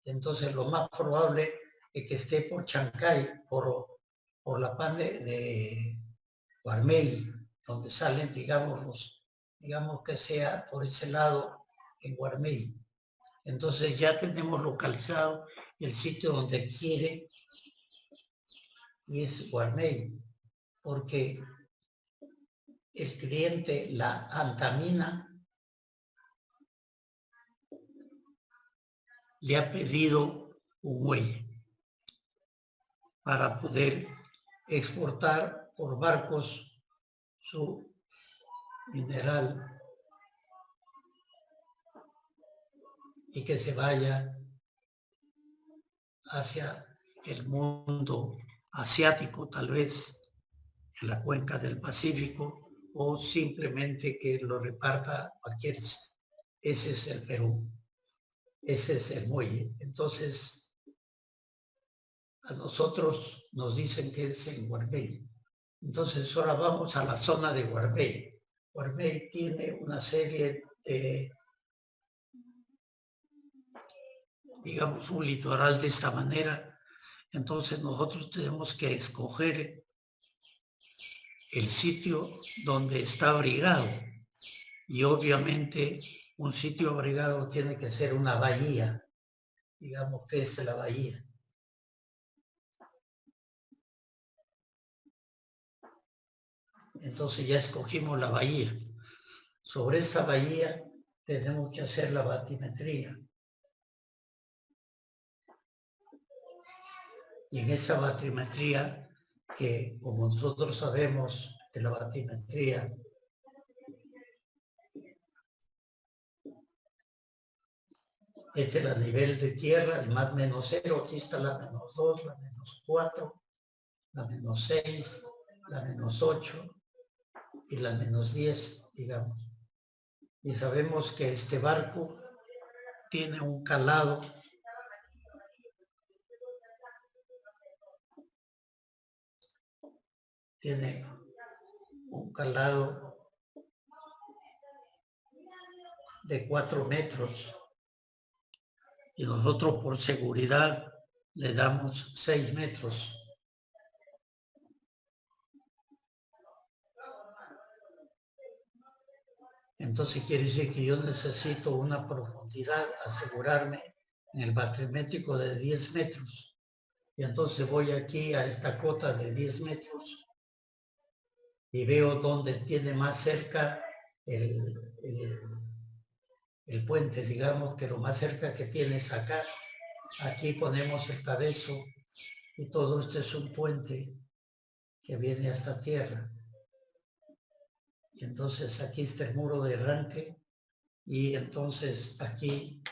entonces lo más probable es que esté por Chancay, por la pan de Guarmey, donde salen, digamos que sea por ese lado en Guarmey. Entonces ya tenemos localizado el sitio donde quiere y es Guarmey, porque el cliente la antamina le ha pedido un muelle para poder exportar por barcos su mineral y que se vaya hacia el mundo asiático, tal vez en la cuenca del Pacífico, o simplemente que lo reparta cualquier. Ese es el Perú, ese es el muelle. Entonces, a nosotros nos dicen que es en Guarbey. Entonces ahora vamos a la zona de Guarbey. Guarbey tiene una serie de, digamos, un litoral de esta manera. Entonces nosotros tenemos que escoger el sitio donde está abrigado. Y obviamente un sitio abrigado tiene que ser una bahía. Digamos que es la bahía. Entonces ya escogimos la bahía. Sobre esa bahía tenemos que hacer la batimetría. Y en esa batimetría, que como nosotros sabemos que la batimetría es el nivel de tierra, el más menos 0, aquí está la menos 2, la menos 4, la menos 6, la menos 8 y la menos 10, digamos. Y sabemos que este barco tiene un calado de 4 metros y nosotros por seguridad le damos 6 metros. Entonces quiere decir que yo necesito una profundidad, asegurarme en el batrimétrico de 10 metros. Y entonces voy aquí a esta cota de 10 metros y veo dónde tiene más cerca el puente, digamos que lo más cerca que tiene es acá. Aquí ponemos el cabezo y todo esto es un puente que viene hasta tierra. Y entonces aquí está el muro de arranque y entonces aquí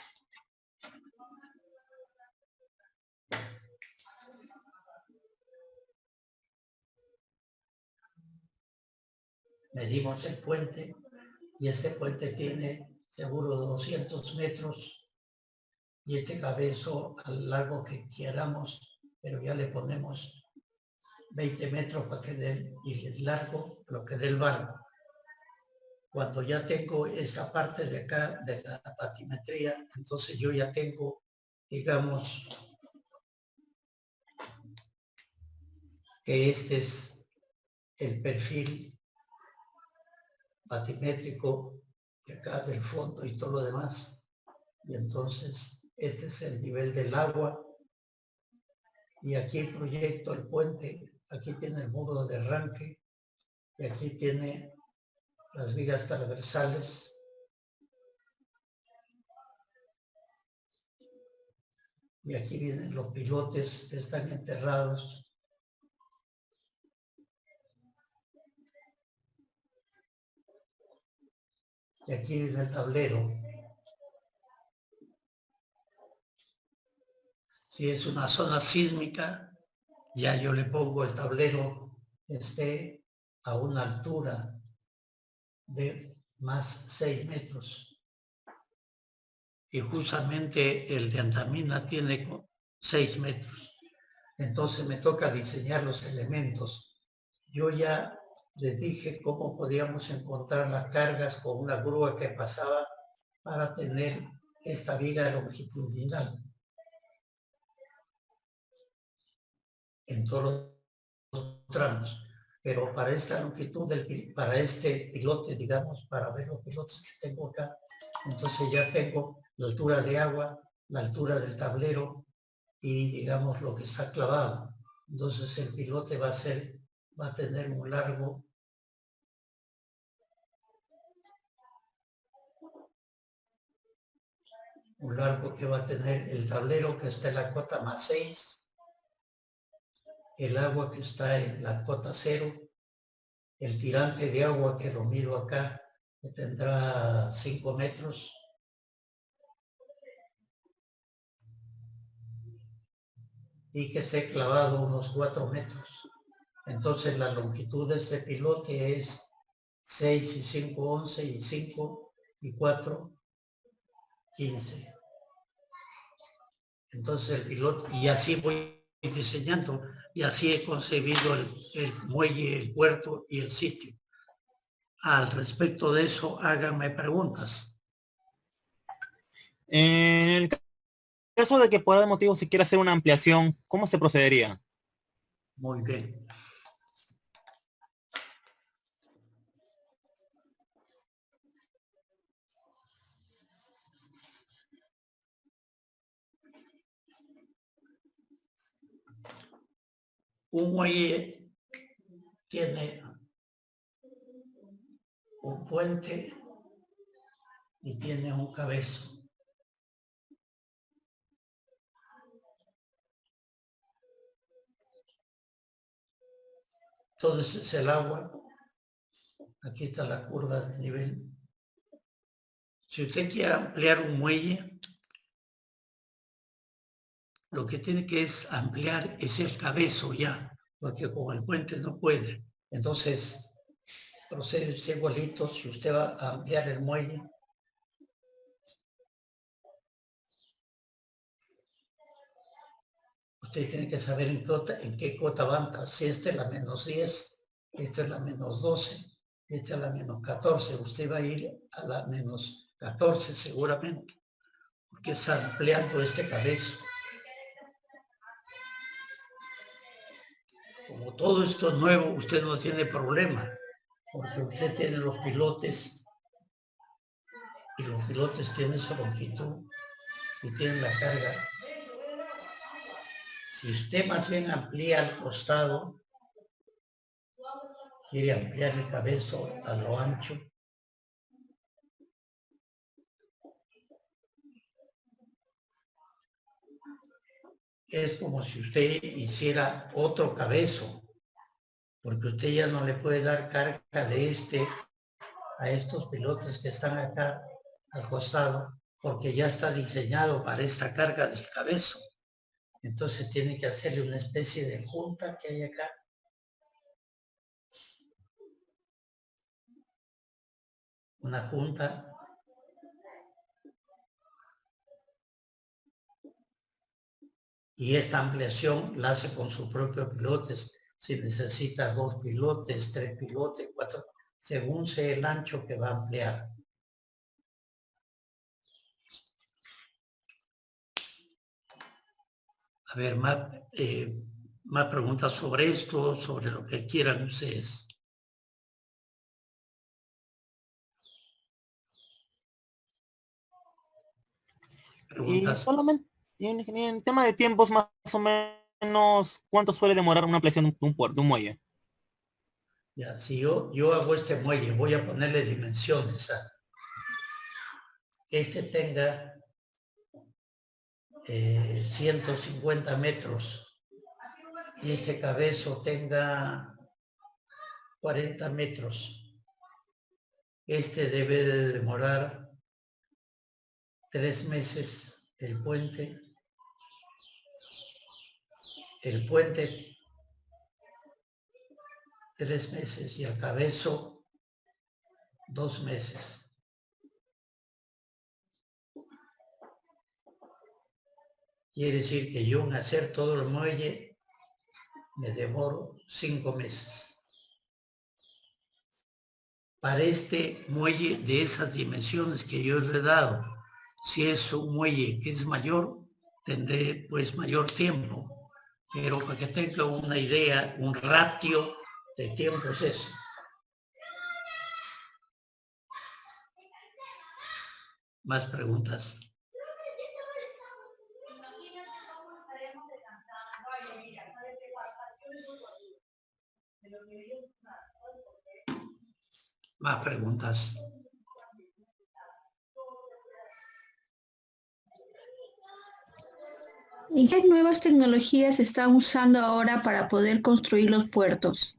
medimos el puente y este puente tiene seguro 200 metros y este cabezo al largo que queramos, pero ya le ponemos 20 metros para que dé, y el largo lo que dé el barco. Cuando ya tengo esta parte de acá de la batimetría, entonces yo ya tengo, digamos, que este es el perfil batimétrico de acá del fondo y todo lo demás. Y entonces este es el nivel del agua. Y aquí proyecto el puente, aquí tiene el muro de arranque y aquí tiene las vigas transversales. Y aquí vienen los pilotes que están enterrados. Y aquí viene el tablero. Si es una zona sísmica, ya yo le pongo el tablero que esté a una altura de más 6 metros. Y justamente el de Antamina tiene 6 metros. Entonces me toca diseñar los elementos. Yo ya les dije cómo podíamos encontrar las cargas con una grúa que pasaba para tener esta viga longitudinal en todos los tramos. Pero para esta longitud, para este pilote, digamos, para ver los pilotes que tengo acá, entonces ya tengo la altura de agua, la altura del tablero y, digamos, lo que está clavado. Entonces el pilote va a tener un largo un largo que va a tener el tablero que está en la cota +6, el agua que está en la cota 0, el tirante de agua que lo mido acá, que tendrá 5 metros, y que esté clavado unos 4 metros. Entonces la longitud de este pilote es 6 y 5, 11 y 5 y 4, 15. Entonces el piloto, y así voy diseñando, y así he concebido el muelle, el puerto y el sitio. Al respecto de eso, háganme preguntas. En el caso de que por algún motivo se quiera hacer una ampliación, ¿cómo se procedería? Muy bien. Un muelle tiene un puente y tiene un cabezo. Entonces es el agua. Aquí está la curva de nivel. Si usted quiere ampliar un muelle, lo que tiene que es ampliar es el cabezo ya, porque con el puente no puede. Entonces, procede usted igualito. Si usted va a ampliar el muelle, usted tiene que saber en qué cota va. Si esta es la -10, esta es la -12, esta es la -14. Usted va a ir a la -14 seguramente, porque está ampliando este cabezo. Como todo esto es nuevo, usted no tiene problema, porque usted tiene los pilotes, y los pilotes tienen su longitud y tienen la carga. Si usted más bien amplía al costado, quiere ampliar el cabezo a lo ancho, es como si usted hiciera otro cabezo, porque usted ya no le puede dar carga de a estos pilotes que están acá al costado, porque ya está diseñado para esta carga del cabezo. Entonces tiene que hacerle una especie de junta que hay acá. Una junta. Y esta ampliación la hace con sus propios pilotes. Si necesita 2 pilotes, 3 pilotes, 4, según sea el ancho que va a ampliar. A ver, más preguntas sobre esto, sobre lo que quieran ustedes. Y Preguntas. solamente en tema de tiempos, más o menos, ¿cuánto suele demorar una ampliación de un puerto, de un muelle? Ya, si yo hago este muelle, voy a ponerle dimensiones. Este tenga 150 metros y este cabezo tenga 40 metros. Este debe de demorar 3 meses el puente. El puente 3 meses y el cabezo 2 meses. Quiere decir que yo en hacer todo el muelle me demoro 5 meses. Para este muelle de esas dimensiones que yo le he dado, si es un muelle que es mayor, tendré pues mayor tiempo. Pero para que tenga una idea, un ratio de tiempo es eso. Más preguntas. Más preguntas. ¿Y qué nuevas tecnologías se están usando ahora para poder construir los puertos?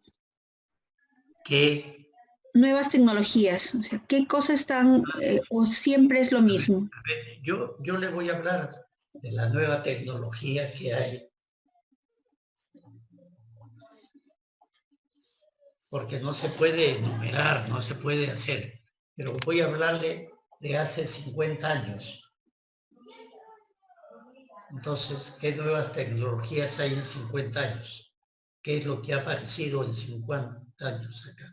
¿Qué? Nuevas tecnologías, o sea, ¿qué cosas están o siempre es lo mismo? A ver, yo le voy a hablar de la nueva tecnología que hay, porque no se puede enumerar, no se puede hacer, pero voy a hablarle de hace 50 años. Entonces, ¿qué nuevas tecnologías hay en 50 años? ¿Qué es lo que ha aparecido en 50 años acá?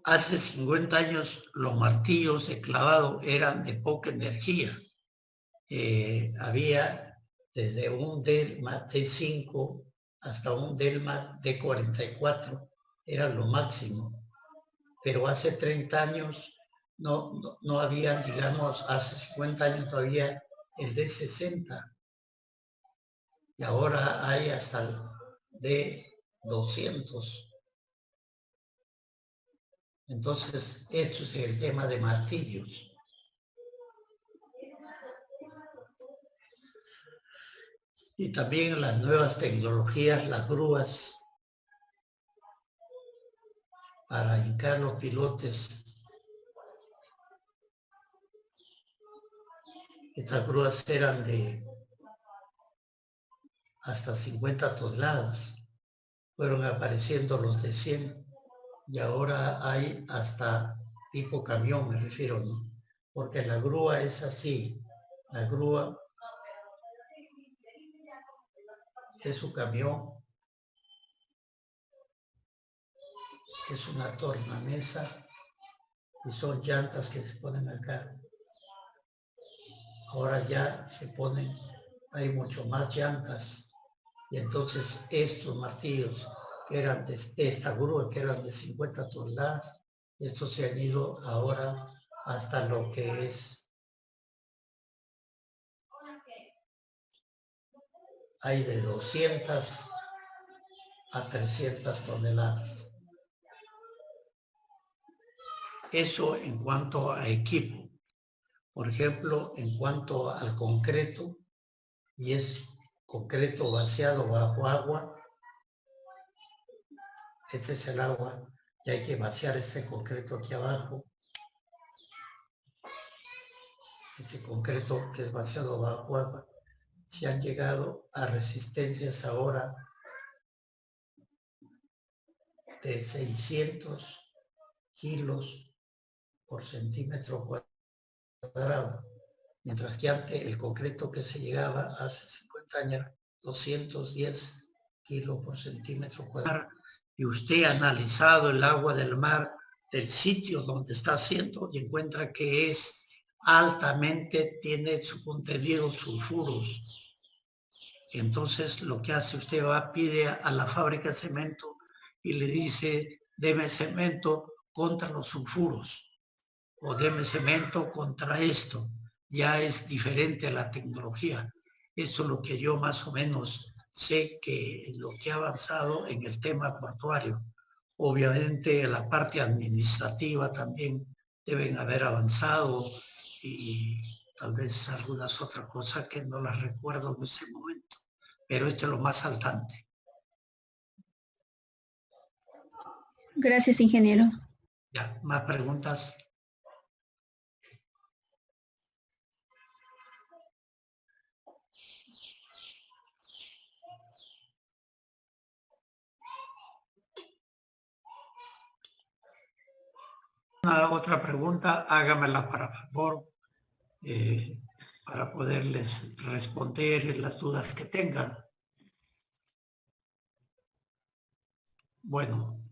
Hace 50 años los martillos de clavado eran de poca energía. Había desde un Delma T5 hasta un Delma D44, era lo máximo. Pero hace 30 años no había, digamos, hace 50 años no había el D60. Y ahora hay hasta el D200. Entonces, esto es el tema de martillos. Y también las nuevas tecnologías, las grúas, para hincar los pilotes. Estas grúas eran de hasta 50 toneladas. Fueron apareciendo los de 100 y ahora hay hasta tipo camión, me refiero, ¿no? Porque la grúa es así. La grúa es un camión, es una tornamesa y son llantas que se ponen acá. Ahora ya se ponen, hay mucho más llantas y entonces estos martillos que eran de esta grúa que eran de 50 toneladas, estos se han ido ahora hasta lo que es, hay de 200 a 300 toneladas. Eso en cuanto a equipo. Por ejemplo, en cuanto al concreto, y es concreto vaciado bajo agua, este es el agua, y hay que vaciar este concreto aquí abajo. Este concreto que es vaciado bajo agua, se han llegado a resistencias ahora de 600 kilos por centímetro cuadrado, mientras que antes el concreto que se llegaba hace 50 años era 210 kilos por centímetro cuadrado. Y usted ha analizado el agua del mar del sitio donde está haciendo y encuentra que es altamente, tiene su contenido sulfuros. Entonces lo que hace usted va, pide a la fábrica de cemento y le dice, deme cemento contra los sulfuros o deme cemento contra esto. Ya es diferente a la tecnología. Eso es lo que yo más o menos sé, que lo que ha avanzado en el tema portuario. Obviamente la parte administrativa también deben haber avanzado y tal vez algunas otras cosas que no las recuerdo en ese momento. Pero esto es lo más saltante. Gracias, ingeniero. Ya, más preguntas. Una otra pregunta, hágamela para favor, para poderles responder las dudas que tengan. Bueno,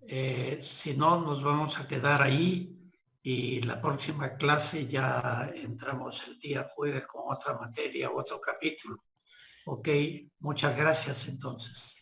si no, nos vamos a quedar ahí y la próxima clase ya entramos el día jueves con otra materia, otro capítulo. Ok, muchas gracias entonces.